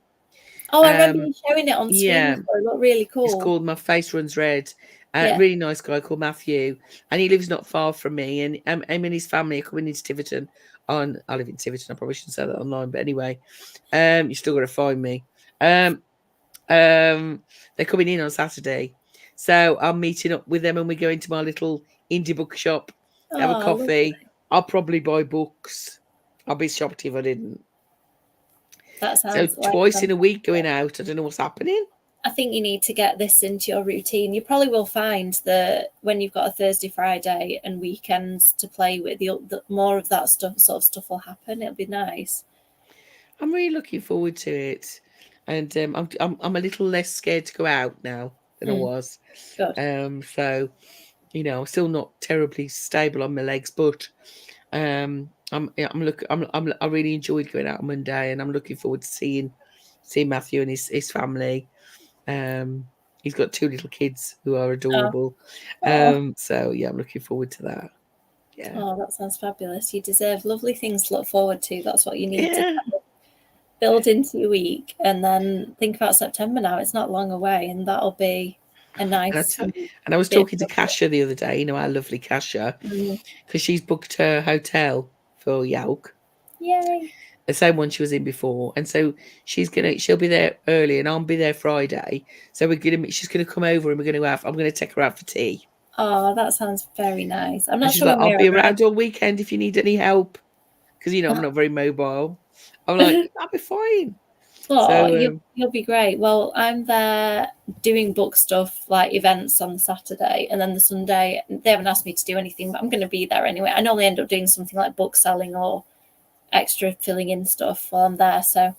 A: Oh, I remember you showing it on screen. Yeah, it looked really cool.
B: It's called My Face Runs Red. Really nice guy called Matthew, and he lives not far from me. And him and his family are coming into Tiverton. I live in Tiverton. I probably shouldn't say that online, but anyway, you still got to find me. They're coming in on Saturday, so I'm meeting up with them, and we go into my little indie bookshop, have a coffee. Lovely. I'll probably buy books. I'll be shocked if I didn't.
A: That sounds
B: so twice in a week going out. I don't know what's happening.
A: I think you need to get this into your routine. You probably will find that when you've got a Thursday, Friday, and weekends to play with, the more of that sort of stuff will happen. It'll be nice.
B: I'm really looking forward to it, and I'm a little less scared to go out now than I was.
A: Good.
B: So, you know, I'm still not terribly stable on my legs, but I really enjoyed going out on Monday, and I'm looking forward to seeing Matthew and his family. He's got 2 little kids who are adorable. So yeah, I'm looking forward to that. Yeah.
A: Oh, that sounds fabulous. You deserve lovely things to look forward to. That's what you need to kind of build into your week, and then think about September now. It's not long away, and that'll be a nice.
B: And I was talking to Kasia the other day, you know, our lovely Kasia, because she's booked her hotel for Yauk.
A: Yay.
B: The same one she was in before, and so she'll be there early, and I'll be there Friday. So she's gonna come over, and I'm gonna take her out for tea.
A: Oh, that sounds very nice. I'm not sure.
B: Like, I'll be around all weekend if you need any help, because you know I'm not very mobile. I'm like, I'll be fine.
A: Oh, so, you'll be great. Well, I'm there doing book stuff, like events on the Saturday, and then the Sunday they haven't asked me to do anything, but I'm going to be there anyway. I normally end up doing something like book selling or extra filling in stuff while I'm there, so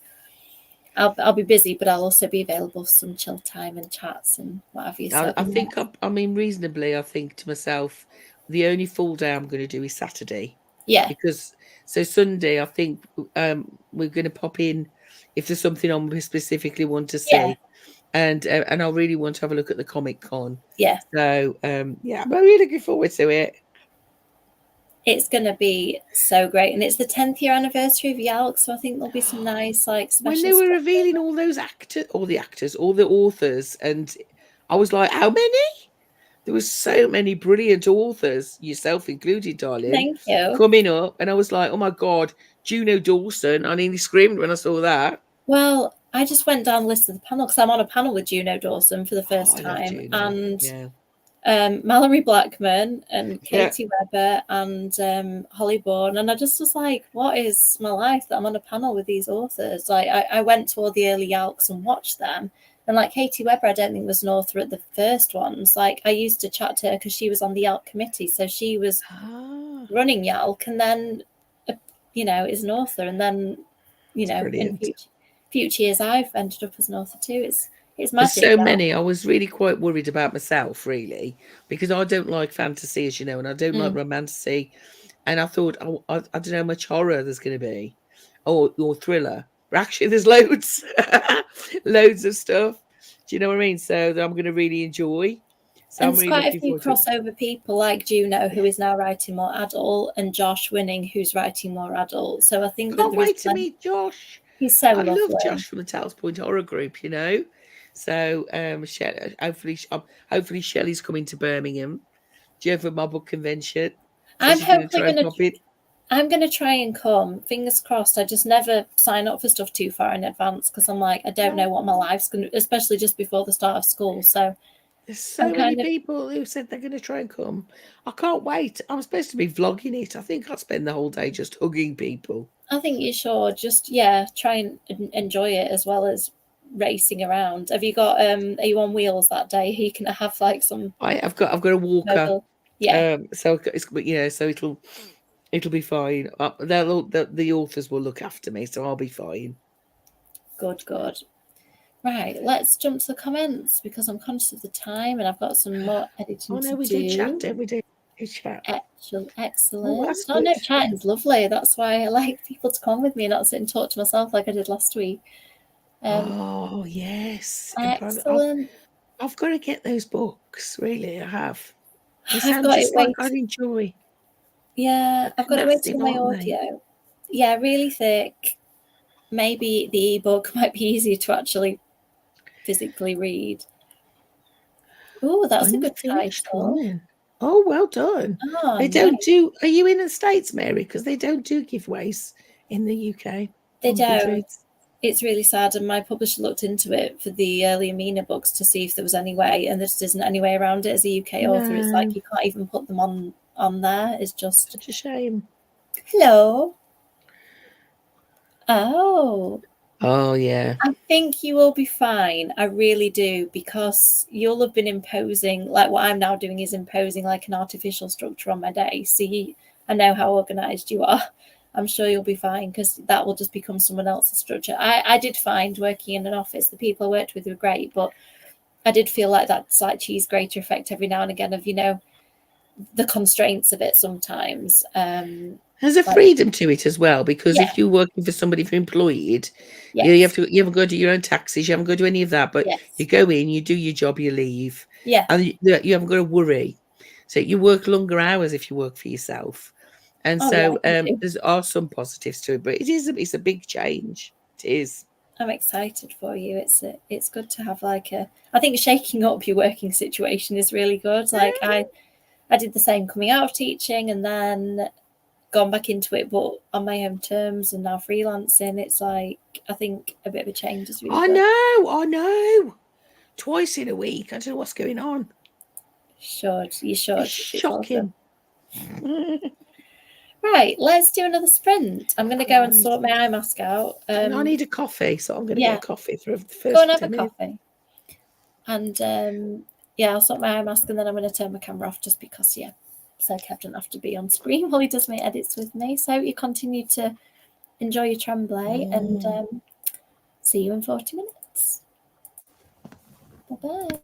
A: I'll be busy, but I'll also be available for some chill time and chats and what have you. So
B: I think reasonably, I think to myself, the only full day I'm going to do is Saturday.
A: Yeah,
B: because so Sunday I think we're going to pop in, if there's something I specifically want to
A: Yeah.
B: see. And I really want to have a look at the Comic Con.
A: Yeah.
B: So yeah, I'm really looking forward to it.
A: It's going to be so great, and it's the 10th year anniversary of Yalk, so I think there'll be some nice like special
B: when they were
A: stuff
B: revealing all those all the authors, and I was like, how many? There was so many brilliant authors, yourself included, darling.
A: Thank you.
B: Coming up, and I was like, oh my god, Juno Dawson! I nearly screamed when I saw that.
A: Well, I just went down the list of the panel because I'm on a panel with Juno Dawson for the first time, and Mallory Blackman and Katie Webber and Holly Bourne, and I just was like, what is my life that I'm on a panel with these authors? Like I went to all the early Yalks and watched them, and like Katie Webber I don't think was an author at the first ones. Like I used to chat to her because she was on the Yalk committee, so she was running Yalk, and then is an author, and then in future years I've ended up as an author too. It's magic.
B: There's so many. I was really quite worried about myself, really, because I don't like fantasy, as you know, and I don't like romantasy. And I thought, I don't know how much horror there's going to be, or thriller. But actually, there's loads, loads of stuff. Do you know what I mean? So that I'm going to really enjoy. So
A: and
B: I'm really
A: quite a few crossover people like Juno, who is now writing more adult, and Josh Winning, who's writing more adult. So I think
B: can't wait to meet Josh.
A: He's so lovely.
B: I love Josh from the Tales Point Horror Group, you know. So hopefully Shelley's coming to Birmingham. Do you ever my book convention? So
A: I'm going to try and come. Fingers crossed. I just never sign up for stuff too far in advance because I'm like, I don't know what my life's going to, especially just before the start of school. So
B: there's so many people who said they're going to try and come. I can't wait. I'm supposed to be vlogging it. I think I'll spend the whole day just hugging people.
A: I think you should just try and enjoy it as well as racing around. Have you got are you on wheels that day? You can have like some
B: I've got a walker.
A: Yeah.
B: So it's so it'll be fine. The authors will look after me, so I'll be fine.
A: Good. Right, let's jump to the comments because I'm conscious of the time and I've got some more editing to do.
B: We did chat, didn't we? Chat.
A: Excellent. No, chatting's lovely. That's why I like people to come with me and not sit and talk to myself like I did last week.
B: Oh yes,
A: excellent.
B: I've got to get those books. Really, I have.
A: I've got it
B: like I'd enjoy.
A: Yeah, I've got it waiting on my audio. Yeah, really thick. Maybe the ebook might be easier to actually physically read. Oh, that's a good title.
B: Oh, well done.
A: Oh,
B: they don't do. Are you in the States, Mary? Because they don't do giveaways in the UK.
A: They don't. It's really sad. And my publisher looked into it for the earlier Mina books to see if there was any way, and there just isn't any way around it. As a UK author, it's like you can't even put them on there. It's just
B: such a shame.
A: Hello. Oh
B: yeah.
A: I think you will be fine. I really do, because you'll have been imposing, like what I'm now doing is imposing like an artificial structure on my day. See, I know how organized you are. I'm sure you'll be fine because that will just become someone else's structure. I did find working in an office, the people I worked with were great, but I did feel like that slight cheese grater effect every now and again of, the constraints of it sometimes.
B: There's a freedom to it as well, because if you're working for somebody for employed, you haven't got to do your own taxes, you haven't got to do any of that, but you go in, you do your job, you leave, and you haven't got to worry. So you work longer hours if you work for yourself, and there are some positives to it, but it's a big change. It is.
A: I'm excited for you. It's good to have I think shaking up your working situation is really good. Like I did the same coming out of teaching and then gone back into it, but on my own terms, and now freelancing. It's like, I think a bit of a change is really good.
B: I know. Twice in a week. I don't know what's going on.
A: You should.
B: It's shocking.
A: Right, let's do another sprint. I'm going to go and sort my eye mask out.
B: I need a coffee, so I'm going to get a coffee for the first.
A: Go and have a coffee. And I'll sort my eye mask and then I'm going to turn my camera off just because, so Kev doesn't have to be on screen while he does my edits with me. So you continue to enjoy your tremblay and see you in 40 minutes. Bye-bye.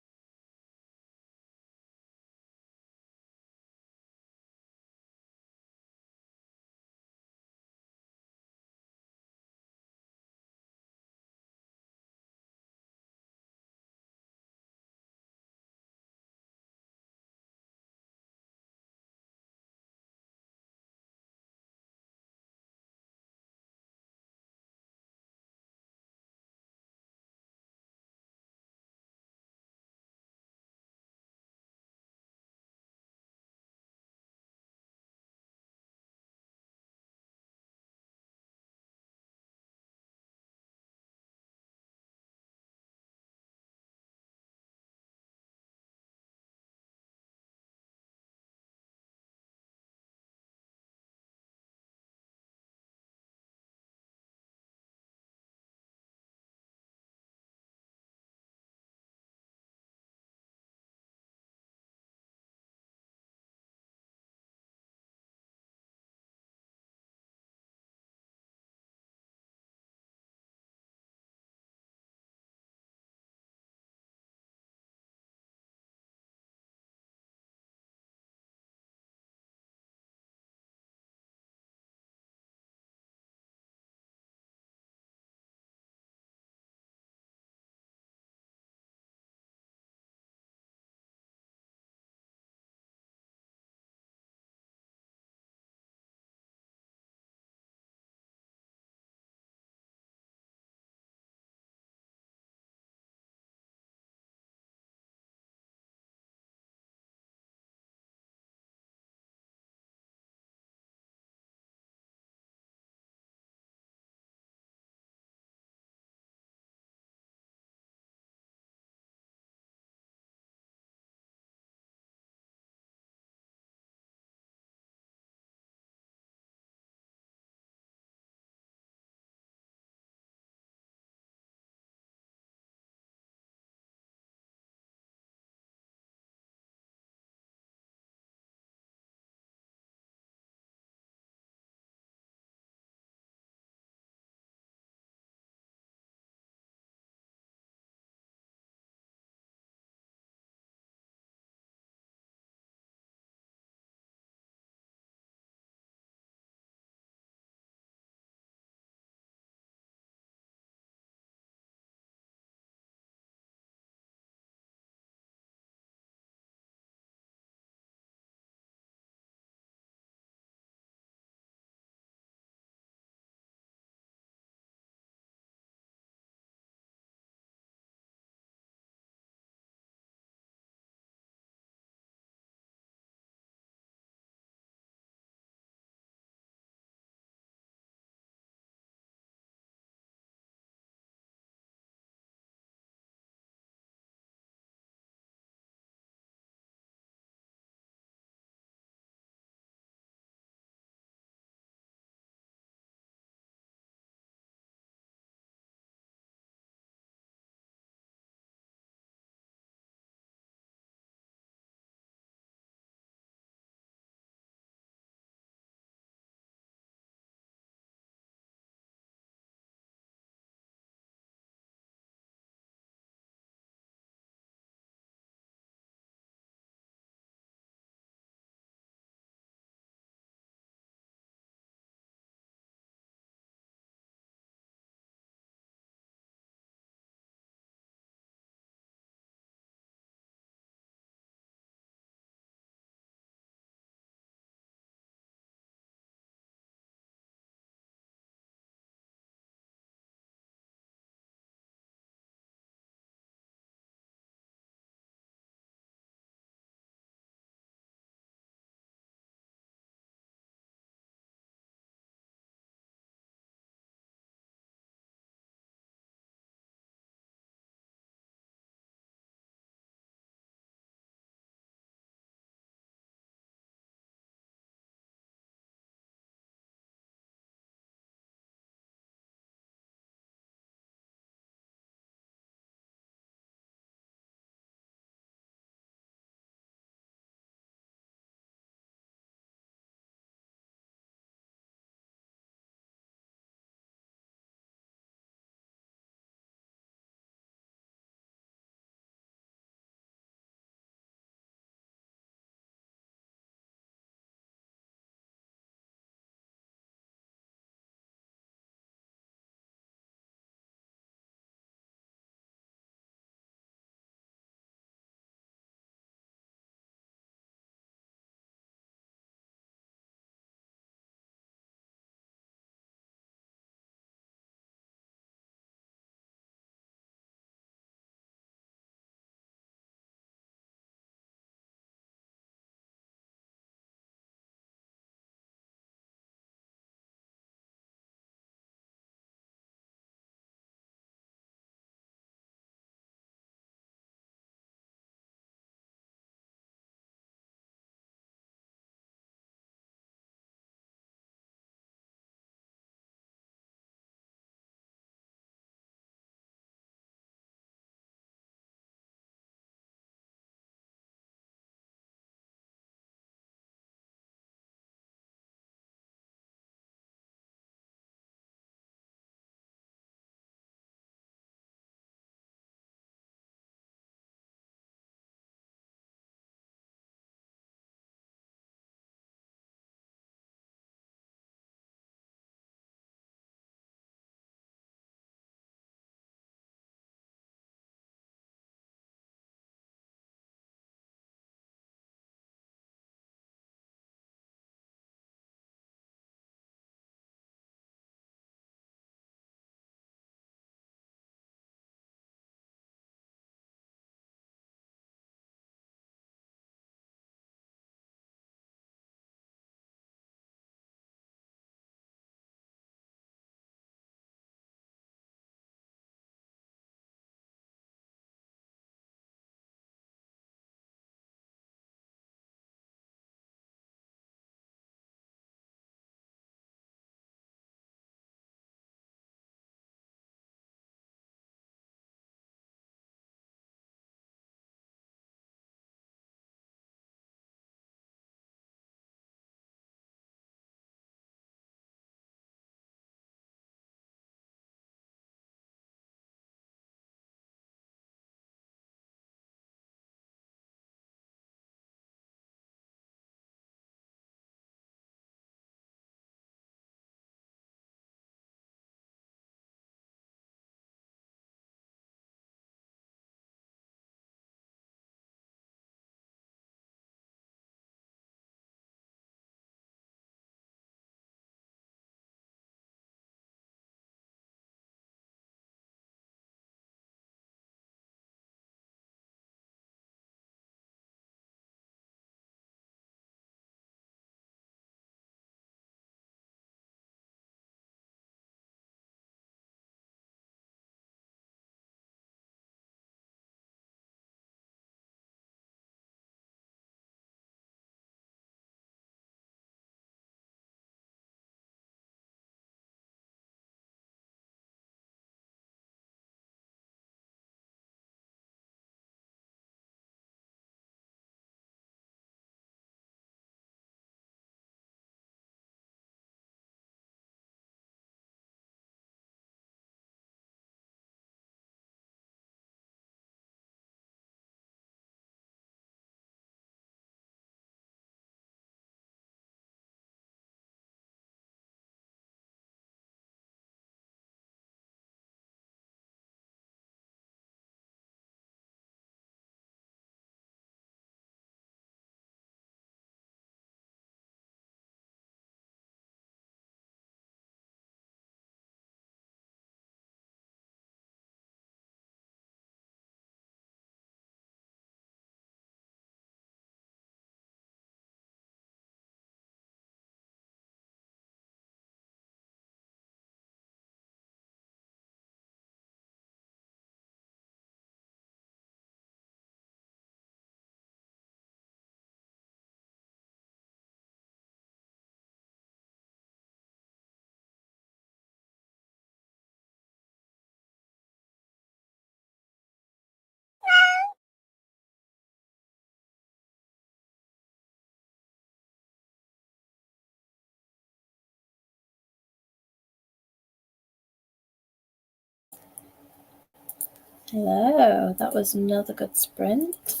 A: Hello. That was another good sprint.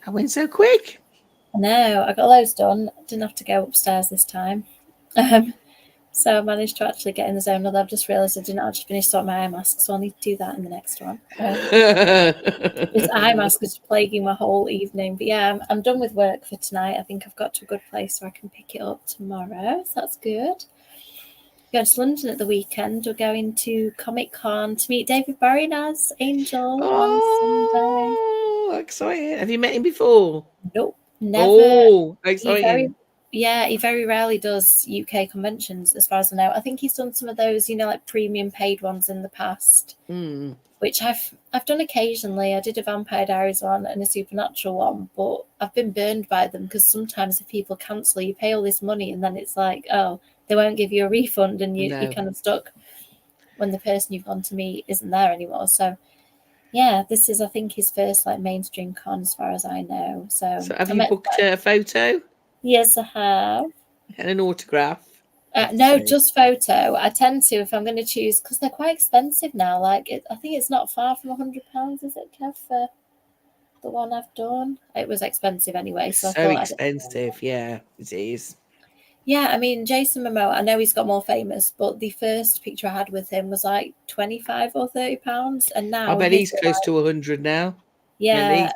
B: I went so quick.
A: I know. I got loads done. Didn't have to go upstairs this time. So I managed to actually get in the zone. Although I've just realised I didn't actually finish sorting my eye mask, so I'll need to do that in the next one. This eye mask was plaguing my whole evening. But yeah, I'm done with work for tonight. I think I've got to a good place where I can pick it up tomorrow. So that's good. Going to London at the weekend. We're going to Comic Con to meet David Bowie as Angel on Sunday.
B: Oh, exciting. Have you met him before?
A: Nope, never.
B: Oh,
A: He
B: exciting.
A: very rarely does UK conventions, as far as I know. I think he's done some of those, like premium paid ones in the past, which I've done occasionally. I did a Vampire Diaries one and a Supernatural one, but I've been burned by them because sometimes if people cancel, you pay all this money and then it's like, oh, they won't give you a refund, and you're kind of stuck when the person you've gone to meet isn't there anymore. So yeah, this is, I think, his first like mainstream con, as far as I know. So
B: have you booked a photo?
A: Yes, I have.
B: And an autograph?
A: No, just photo. I tend to, if I'm going to choose, because they're quite expensive now. Like, I think it's not far from £100, is it, Kev, for the one I've done? It was expensive anyway, so I thought
B: expensive. Yeah, it is.
A: Yeah, I mean, Jason Momoa, I know he's got more famous, but the first picture I had with him was like £25 or £30, and now
B: I bet he's close to 100 now.
A: Yeah,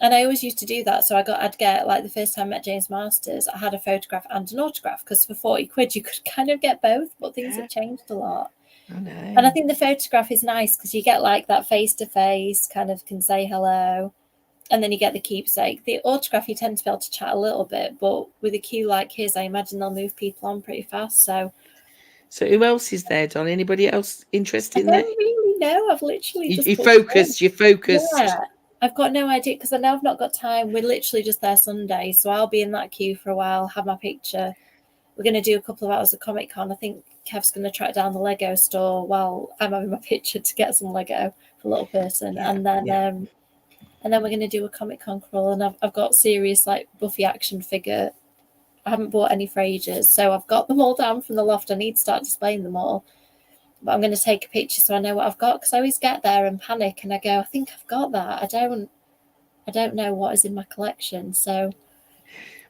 A: and I always used to do that. So I'd get, like, the first time I met James Masters, I had a photograph and an autograph, because for 40 quid you could kind of get both, but things have changed a lot.
B: I know.
A: And I think the photograph is nice because you get like that face to face, kind of can say hello, and then you get the keepsake. The autograph, you tend to be able to chat a little bit, but with a queue like his, I imagine they'll move people on pretty fast. So
B: who else is there, Don? Anybody else interested in that?
A: I don't really know. I've literally just
B: you focused. You're focused.
A: Yeah, I've got no idea because I know I've not got time. We're literally just there Sunday, so I'll be in that queue for a while, have my picture. We're going to do a couple of hours of Comic Con. I think Kev's going to track down the Lego store while I'm having my picture to get some Lego for a little person, and then we're going to do a Comic Con crawl. And I've got serious like Buffy action figure. I haven't bought any for ages, so I've got them all down from the loft. I need to start displaying them all, but I'm going to take a picture so I know what I've got, because I always get there and panic and I go, I think I've got that. I don't know what is in my collection. So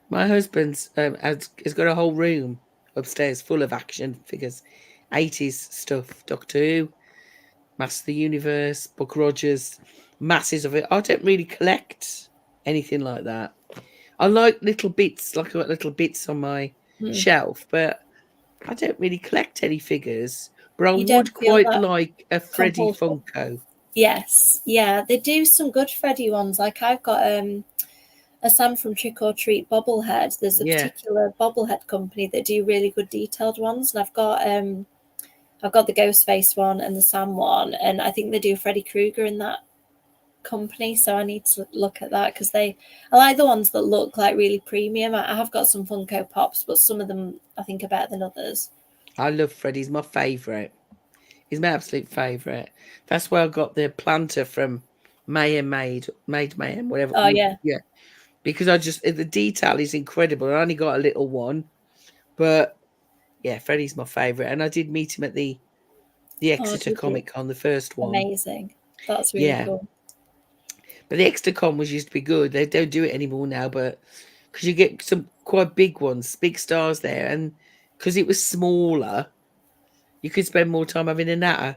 B: my husband's has got a whole room upstairs full of action figures, 80s stuff, Doctor Who, Master of the Universe, Buck Rogers, masses of it. I don't really collect anything like that. I like little bits, like I've got little bits on my shelf, but I don't really collect any figures. But I would quite like a Freddy Funko.
A: Yes, yeah, they do some good Freddy ones. Like I've got a Sam from Trick or Treat bobblehead. There's a particular bobblehead company that do really good detailed ones, and I've got the Ghostface one and the Sam one, and I think they do Freddy Krueger in that company. So I need to look at that because I like the ones that look like really premium. I have got some Funko Pops, but some of them I think are better than others.
B: I love Freddy. He's my favourite. He's my absolute favourite. That's where I got the planter from Mayhem Made Mayhem, whatever.
A: Oh yeah.
B: Because the detail is incredible. I only got a little one, but yeah, Freddy's my favourite. And I did meet him at the Exeter Comic Con, the first one.
A: Amazing. That's really cool.
B: But the Exeter Con used to be good. They don't do it anymore now, but because you get some quite big ones, big stars there, and because it was smaller, you could spend more time having a natter.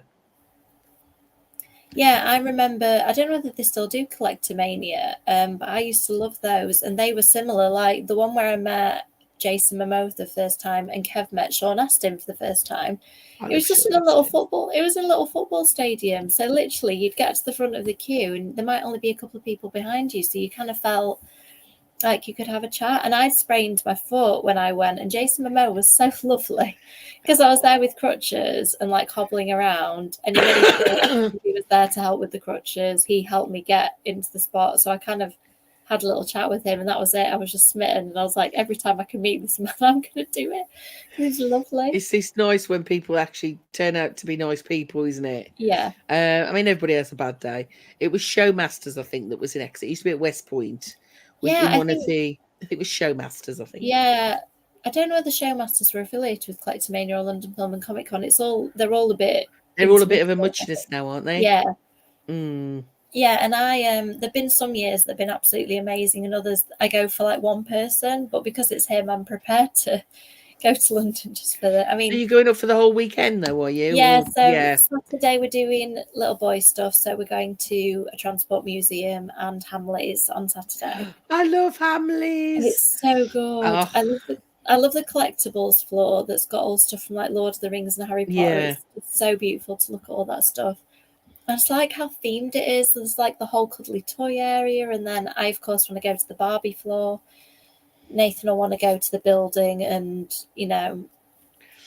A: Yeah, I remember, I don't know whether they still do Collectomania, but I used to love those, and they were similar. Like the one where I met Jason Momoa the first time and Kev met Sean Astin for the first time. It was just in a little football stadium. So literally you'd get to the front of the queue and there might only be a couple of people behind you. So you kind of felt like you could have a chat. And I sprained my foot when I went, and Jason Momoa was so lovely because I was there with crutches and like hobbling around, and he was there to help with the crutches. He helped me get into the spot. So I kind of had a little chat with him, and that was it. I was just smitten, and I was like, every time I can meet this man, I'm going to do it. He's lovely.
B: It's nice when people actually turn out to be nice people, isn't it?
A: Yeah.
B: I mean, everybody has a bad day. It was Showmasters, I think, that was in Exeter. It used to be at West Point. I think it was Showmasters, I think.
A: Yeah. I don't know whether Showmasters were affiliated with Collectomania or London Film and Comic Con. They're all a bit
B: They're all a bit of a muchness now, aren't they?
A: Yeah.
B: Mm.
A: Yeah, and I there've been some years that have been absolutely amazing, and others I go for like one person, but because it's him, I'm prepared to go to London just for the. I
B: Are
A: mean,
B: you going up for the whole weekend though? Are you?
A: yeah.
B: Or,
A: So
B: yeah.
A: Saturday we're doing little boy stuff. So we're going to a transport museum and Hamleys on Saturday.
B: I love
A: And it's
B: Hamleys.
A: so good.
B: Oh,
A: I love the collectibles floor that's got all stuff from like Lord of the Rings and Harry Potter.
B: yeah.
A: It's so beautiful to look at all that stuff. I just like how themed it is. There's like the whole cuddly toy area, and then I of course want to go to the Barbie floor. Nathan will want to go to the building and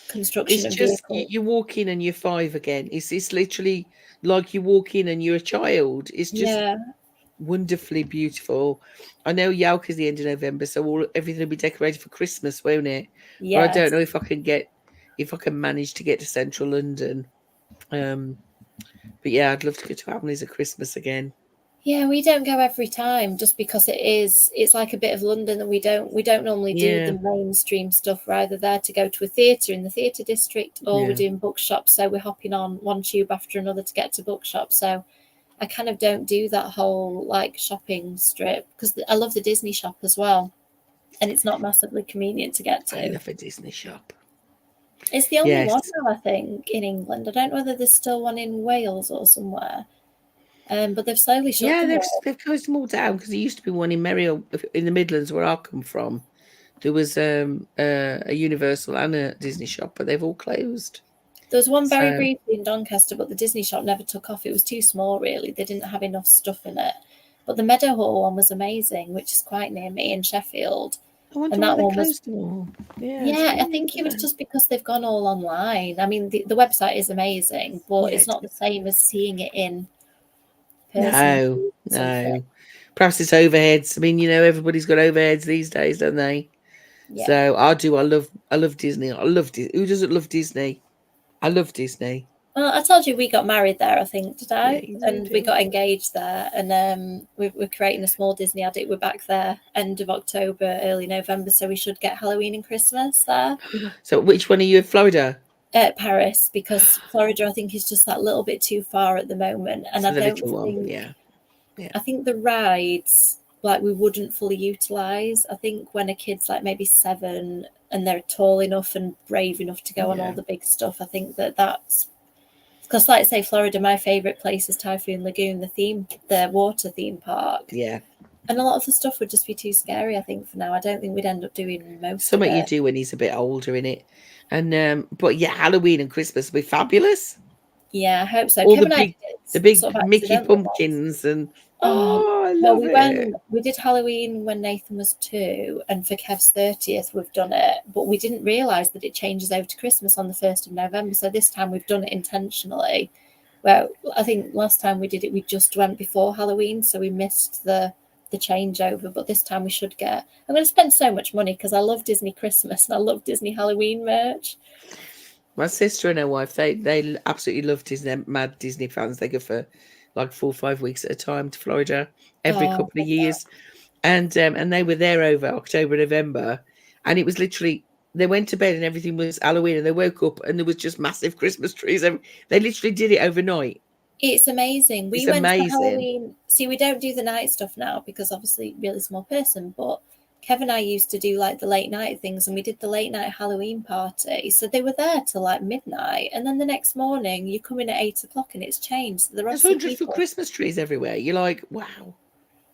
A: construction
B: It's
A: and
B: just
A: vehicles.
B: you walk in and you're 5 again. It's literally like you walk in and you're a child. It's just
A: Yeah,
B: wonderfully beautiful. I know Yalk is the end of November, so everything will be decorated for Christmas, won't it? But I don't
A: yes.
B: know if I can manage to get to central London. But yeah, I'd love to go to Hamleys at Christmas again.
A: Yeah, we don't go every time just because it's like a bit of London that we don't normally do the
B: Yeah,
A: mainstream stuff. We're either there to go to a theatre in the theatre district or we're
B: yeah.
A: doing bookshops, so we're hopping on one tube after another to get to bookshops. So I kind of don't do that whole like shopping strip because I love the Disney shop as well, and it's not massively convenient to get
B: I
A: to.
B: love a Disney shop.
A: It's the only
B: Yes.
A: one now, I think, in England. I don't know whether there's still one in Wales or somewhere, but they've slowly shut
B: Yeah,
A: them all.
B: they've closed them all down because there used to be one in Merrill in the Midlands where I come from. There was a Universal and a Disney shop, but they've all closed.
A: There was one very
B: So
A: briefly in Doncaster, but the Disney shop never took off. It was too small, really. They didn't have enough stuff in it. But the Meadowhall one was amazing, which is quite near me in Sheffield.
B: I wonder
A: And
B: why
A: that
B: they
A: one was,
B: closed them all. Yeah, it's
A: yeah, I
B: weird,
A: think it
B: isn't
A: was
B: it?
A: just because they've gone all online. I mean, the website is amazing, but
B: Yeah,
A: it's
B: it
A: not the
B: is.
A: same as seeing it in person
B: No,
A: or something.
B: no. Perhaps it's overheads. I mean, everybody's got overheads these days, don't they?
A: Yeah.
B: So I do. I love Disney. I love Disney. Who doesn't love Disney? I love Disney.
A: Well, I told you we got married there, I think, did
B: Yeah,
A: I?
B: you do,
A: And we
B: do.
A: got engaged there. And we're creating a small Disney addict. We're back there end of October, early November. So we should get Halloween and Christmas there.
B: So which one are you in Florida?
A: At Paris, because Florida, I think, is just that little bit too far at the moment. And
B: So
A: I
B: the
A: don't
B: little one.
A: think,
B: Yeah. Yeah.
A: I think the rides, like, we wouldn't fully utilize. I think when a kid's like maybe 7 and they're tall enough and brave enough to go on all
B: Yeah.
A: the big stuff, I think that's because, like, say, Florida, my favorite place is Typhoon Lagoon, the water theme park.
B: Yeah.
A: And a lot of the stuff would just be too scary, I think, for now. I don't think we'd end up doing most of
B: Something you
A: it.
B: do when he's a bit older in it. And but yeah, Halloween and Christmas will be fabulous.
A: Yeah, I hope so.
B: All
A: Kevin and I did
B: the
A: it sort
B: big
A: of
B: Mickey
A: accidentally once.
B: pumpkins and
A: Oh,
B: I
A: well,
B: love it.
A: we did Halloween when Nathan was 2, and for Kev's 30th, we've done it, but we didn't realise that it changes over to Christmas on the 1st of November. So this time we've done it intentionally. Well, I think last time we did it, we just went before Halloween, so we missed the changeover. But this time we should get. I'm going to spend so much money because I love Disney Christmas and I love Disney Halloween merch.
B: My sister and her wife, they absolutely love Disney. They're mad Disney fans. They go for like 4 or 5 weeks at a time to Florida every
A: Oh,
B: couple of years. And they were there over October, November, and it was literally they went to bed and everything was Halloween, and they woke up and there was just massive Christmas trees. They literally did it overnight.
A: it's amazing. We
B: It's
A: went to
B: amazing.
A: Halloween. See, we don't do the night stuff now because obviously really small person, but Kev and I used to do like the late night things, and we did the late night Halloween party. So they were there till like midnight, and then the next morning you come in at 8 o'clock and it's changed. So
B: There's hundreds of Christmas trees everywhere. You're like, wow,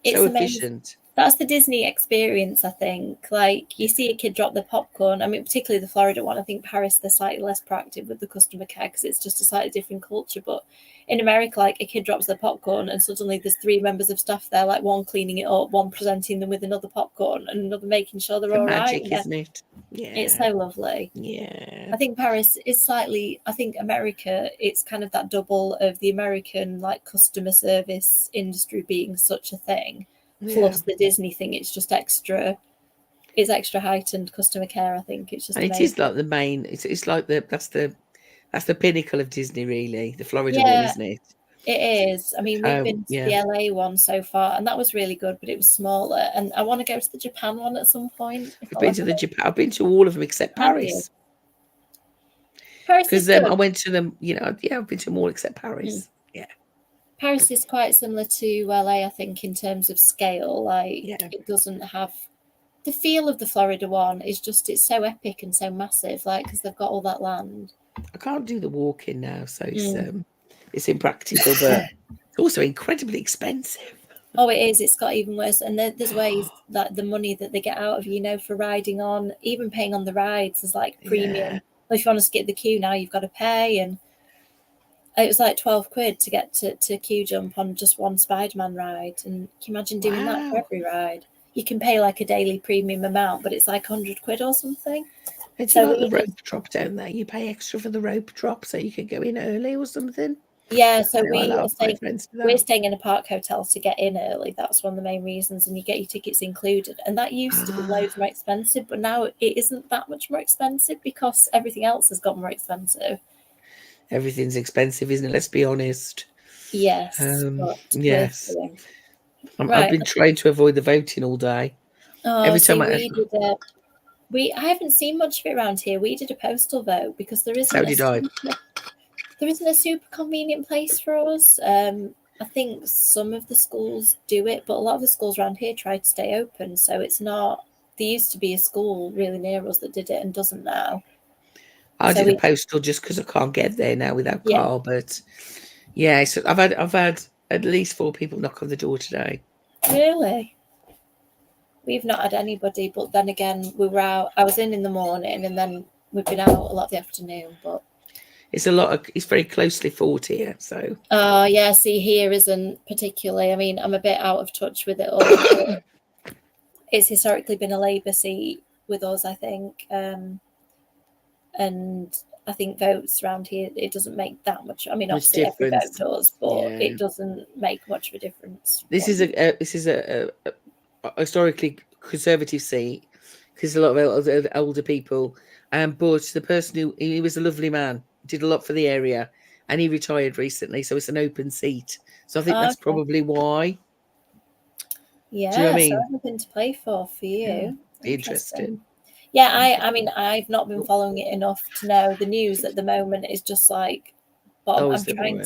A: it's
B: so
A: amazing.
B: efficient.
A: That's the Disney experience, I think. Like, you see a kid drop the popcorn. I mean, particularly the Florida one. I think Paris, they're slightly less proactive with the customer care because it's just a slightly different culture. But in America, like, a kid drops the popcorn and suddenly there's 3 members of staff there, like one cleaning it up, one presenting them with another popcorn, and another making sure they're all
B: Magic,
A: right.
B: isn't it? Yeah.
A: It's so lovely.
B: Yeah.
A: I think Paris is slightly, I think America, it's kind of that double of the American, like, customer service industry being such a thing. Plus the Disney thing, it's just extra heightened customer care. I think it's just
B: and it is like the main. It's like that's the pinnacle of Disney, really. The Florida one, isn't it?
A: It is. I mean, we've been to the LA one so far, and that was really good, but it was smaller. And I want to go to the Japan one at some point.
B: I've been to all of them except Paris.
A: Paris is
B: Because
A: good.
B: I went to them, I've been to them all except Paris. Yeah.
A: Paris is quite similar to LA, I think, in terms of scale. Like, it doesn't have the feel of the Florida one. It's so epic and so massive, like, because they've got all that land.
B: I can't do the walking now, so it's impractical, but it's also incredibly expensive.
A: Oh, it is. It's got even worse. And there's ways that the money that they get out of you, for riding on, even paying on the rides is like premium. Well, if you want to skip the queue now, you've got to pay. And it was like 12 quid to get to queue jump on just one Spider-Man ride. And can you imagine doing that for every ride? You can pay like a daily premium amount, but it's like 100 quid or something.
B: It's like the rope drop down there. You pay extra for the rope drop so you can go in early or something.
A: Yeah, so we're staying in a park hotel to get in early. That's one of the main reasons, and you get your tickets included. And that used to be loads more expensive, but now it isn't that much more expensive because everything else has got more expensive.
B: Everything's expensive, isn't it? Let's be honest.
A: Yes.
B: Yes. I've been trying to avoid the voting all day.
A: Oh, every time I haven't seen much of it around here. We did a postal vote because there isn't. There isn't a super convenient place for us. I think some of the schools do it, but a lot of the schools around here try to stay open. So it's not. There used to be a school really near us that did it and doesn't now.
B: I did a postal just because I can't get there now without car. But so I've had at least 4 people knock on the door today.
A: Really? We've not had anybody, but then again, we were out. I was in the morning, and then we've been out a lot of the afternoon. But
B: it's very closely fought here. So.
A: Oh yeah, see, here isn't particularly. I mean, I'm a bit out of touch with it all. It's historically been a Labour seat with us, I think, and I think votes around here, it doesn't make that much. I mean, obviously every vote does, but it doesn't make much of a difference.
B: This is a historically conservative seat because a lot of older people. But the person he was a lovely man, did a lot for the area, and he retired recently, so it's an open seat. So I think that's probably why.
A: Yeah, do you know what I mean? So everything to play for you.
B: Yeah. Interesting.
A: Yeah, I mean, I've not been following it enough to know the news at the moment is just like, but I'm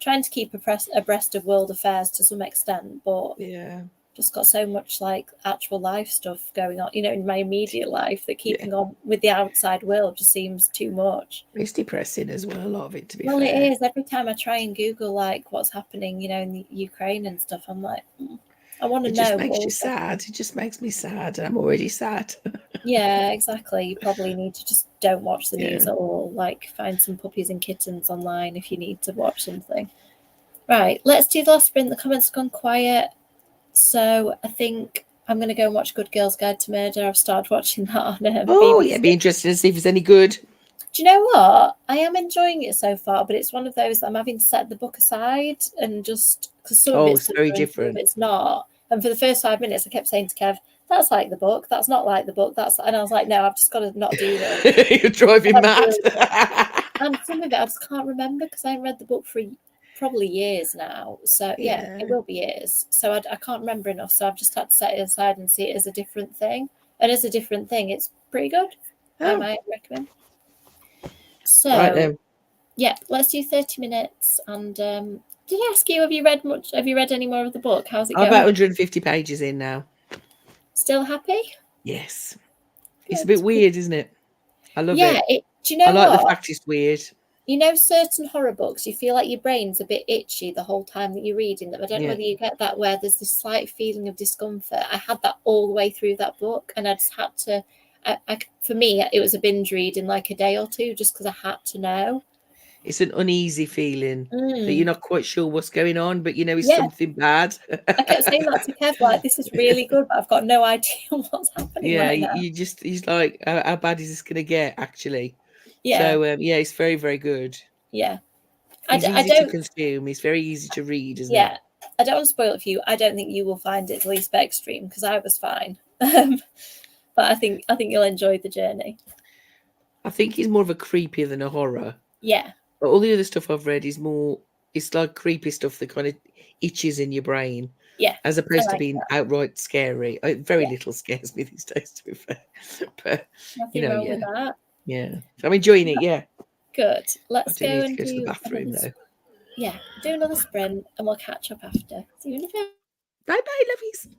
A: trying to keep abreast of world affairs to some extent, but just got so much like actual life stuff going on, in my immediate life that keeping on with the outside world just seems too much.
B: It's depressing as well, a lot of it, to be
A: fair.
B: It
A: is. Every time I try and Google like what's happening, in the Ukraine and stuff, I'm like, I want to know.
B: It just makes you sad. It just makes me sad. I'm already sad.
A: Yeah, exactly. You probably need to just don't watch the news at all. Like find some puppies and kittens online if you need to watch something. Right, let's do the last sprint. The comments have gone quiet. So I think I'm going to go and watch Good Girls Guide to Murder. I've started watching that on BBC.
B: It'd be interesting to see if it's any good.
A: Do you know what? I am enjoying it so far, but it's one of those that I'm having to set the book aside and just because some of it's
B: very different.
A: It's not. And for the first 5 minutes, I kept saying to Kev, "That's like the book. That's not like the book. And I was like, no, I've just got to not do this."
B: You're driving mad.
A: And some of it I just can't remember because I haven't read the book for probably years now. So it will be years. So I can't remember enough. So I've just had to set it aside and see it as a different thing. And as a different thing, it's pretty good. I might recommend. So let's do 30 minutes. And did I ask you, have you read much? Have you read any more of the book? How's it going?
B: I'm about 150 pages in now.
A: Still happy?
B: Yes. It's a bit weird, isn't it? I love
A: it. Do you know
B: I like the fact it's weird.
A: Certain horror books, you feel like your brain's a bit itchy the whole time that you're reading them. I don't know whether you get that where there's this slight feeling of discomfort. I had that all the way through that book, and I just had to. For me, it was a binge read in like a day or two, just because I had to know.
B: It's an uneasy feeling that you're not quite sure what's going on, but it's something bad.
A: I kept saying that to Kev, like, this is really good, but I've got no idea what's happening right now.
B: He's like, how bad is this going to get, actually?
A: Yeah.
B: So, it's very, very good.
A: Yeah.
B: It's easy to consume. It's very easy to read, isn't it?
A: Yeah. I don't want to spoil it for you. I don't think you will find it the least bit extreme, because I was fine. But I think you'll enjoy the journey.
B: I think he's more of a creepier than a horror.
A: Yeah.
B: But all the other stuff I've read is more, it's like creepy stuff that kind of itches in your brain.
A: Yeah.
B: As opposed to being outright scary. Very little scares me these days, to be fair. But,
A: Nothing wrong with that.
B: Yeah. I'm enjoying it, yeah.
A: Good.
B: I
A: Let's
B: do
A: go
B: need to
A: and
B: go to the
A: do
B: bathroom though.
A: Yeah, do another sprint and we'll catch up after. See you in a bit.
B: Bye bye, lovies.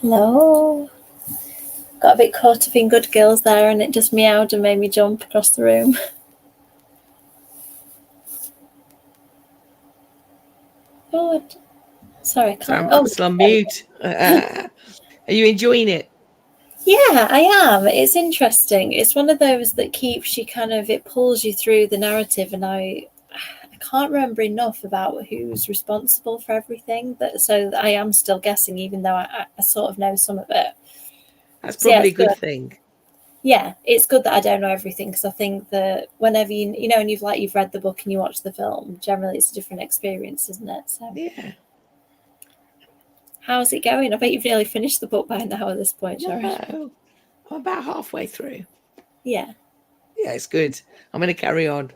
A: Hello. Got a bit caught up in Good Girls there, and it just meowed and made me jump across the room. Oh, sorry,
B: I'm still on mute. Are you enjoying it?
A: Yeah, I am. It's interesting. It's one of those that keeps you it pulls you through the narrative, and I can't remember enough about who's responsible for everything. So I am still guessing, even though I sort of know some of it.
B: That's probably a good thing.
A: Yeah, it's good that I don't know everything, because I think that whenever you know, and you've read the book and you watch the film, generally it's a different experience, isn't it? So
B: yeah.
A: How's it going? I bet you've nearly finished the book by now at this point, Sharon.
B: No, I'm about halfway through.
A: Yeah.
B: Yeah, it's good. I'm going to carry on.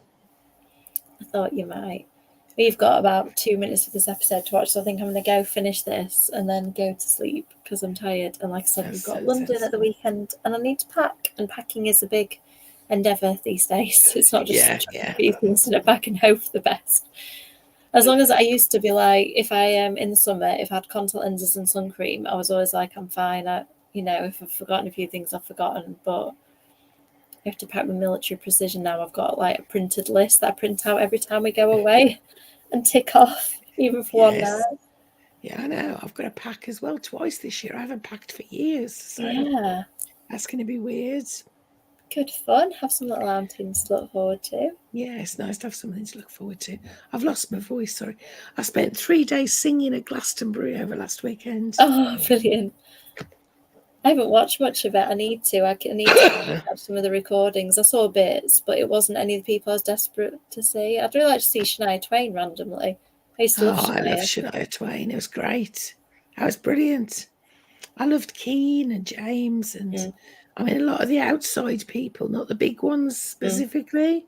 A: I thought you might. We've got about 2 minutes of this episode to watch, so I think I'm going to go finish this and then go to sleep because I'm tired. And like I said, we've got London at the weekend, and I need to pack. And packing is a big endeavour these days. It's not just a few things in a bag and hope for the best. As long as I used to be like, if I am in the summer, if I had contact lenses and sun cream, I was always like, I'm fine. If I've forgotten a few things, I've forgotten. But I have to pack with military precision now. I've got like a printed list that I print out every time we go away and tick off, even for 1 night.
B: Yeah, I know. I've got to pack as well twice this year. I haven't packed for years. So
A: yeah,
B: that's going to be weird.
A: Good fun. Have some little outings to look forward to.
B: Yeah, it's nice to have something to look forward to. I've lost my voice, sorry. I spent 3 days singing at Glastonbury over last weekend.
A: Oh, brilliant. I haven't watched much of it. I need to. I need to have some of the recordings. I saw bits, but it wasn't any of the people I was desperate to see. I'd really like to see Shania Twain randomly. I used to love Shania.
B: I love Shania Twain. It was great. That was brilliant. I loved Keane and James and I mean a lot of the outside people, not the big ones specifically.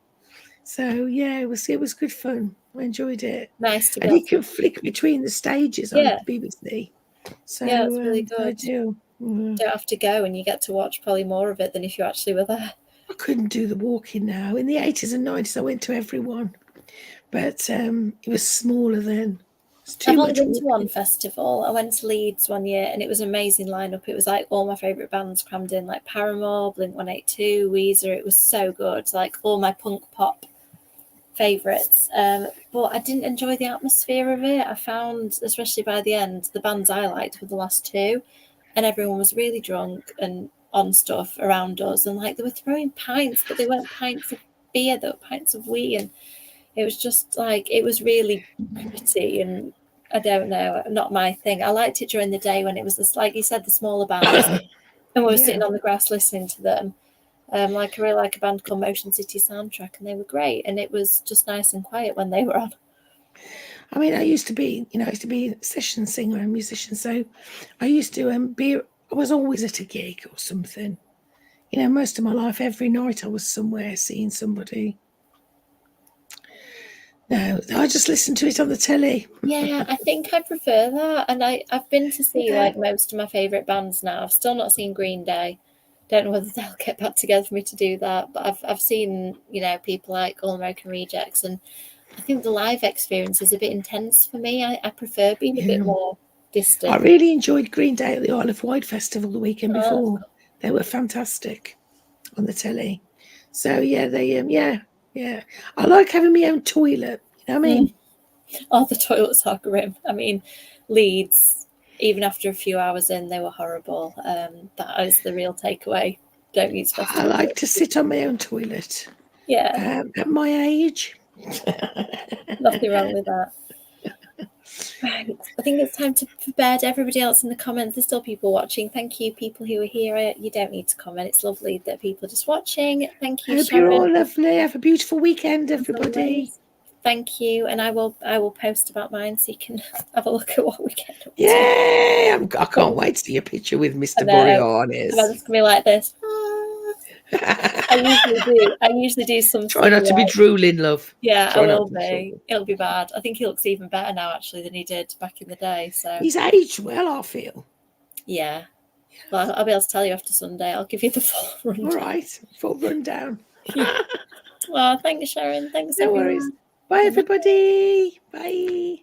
B: So yeah, it was good fun. I enjoyed it.
A: Nice to
B: and you can flick between the stages on the BBC. So
A: yeah, it's really good.
B: I do.
A: Don't have to go, and you get to watch probably more of it than if you actually were there.
B: I couldn't do the walking now. In the 80s and 90s, I went to every one, but it was smaller then.
A: I've only been to one festival. I went to Leeds one year, and it was an amazing lineup. It was like all my favourite bands crammed in, like Paramore, Blink-182, Weezer. It was so good, like all my punk pop favourites. But I didn't enjoy the atmosphere of it. I found, especially by the end, the bands I liked were the last two, and everyone was really drunk and on stuff around us, and like they were throwing pints, but they weren't pints of beer, they were pints of wee, and it was just like, it was really pretty, and I don't know, not my thing. I liked it during the day when it was this, like you said, the smaller bands, and we were sitting on the grass listening to them. Like I really like a band called Motion City Soundtrack, and they were great, and it was just nice and quiet when they were on.
B: I mean, I used to be a session singer and musician, so I used to I was always at a gig or something. Most of my life, every night I was somewhere seeing somebody. No, I just listen to it on the telly.
A: Yeah, I think I prefer that. And I've been to see like most of my favourite bands now. I've still not seen Green Day. Don't know whether they'll get back together for me to do that. But I've seen, people like All American Rejects, and I think the live experience is a bit intense for me. I prefer being a bit more distant.
B: I really enjoyed Green Day at the Isle of Wight Festival the weekend before. They were fantastic on the telly. So yeah, yeah. I like having my own toilet. You know what I mean?
A: Oh, the toilets are grim. I mean, Leeds, even after a few hours in, they were horrible. That is the real takeaway. Don't use festival.
B: I like to sit on my own toilet.
A: Yeah.
B: At my age.
A: Nothing wrong with that. Right. I think it's time for bed. Everybody else in the comments, there's still people watching. Thank you, people who are here. You don't need to comment. It's lovely that people are just watching. Thank you,
B: Hope
A: Sharon.
B: You're all lovely. Have a beautiful weekend, everybody.
A: Thank you, and I will post about mine so you can have a look at what we get up to.
B: Yeah, I can't wait to see a picture with Mr. Borealis.
A: Well, it's gonna be like this. I usually do something.
B: Try not to be drooling, love.
A: Yeah, I will be. It'll be bad. I think he looks even better now, actually, than he did back in the day. So
B: he's aged well, I feel.
A: Yeah. Well, I'll be able to tell you after Sunday. I'll give you the full rundown.
B: All right, full rundown.
A: Well, thanks, Sharon. Thanks,
B: no worries. Bye, everybody. Bye.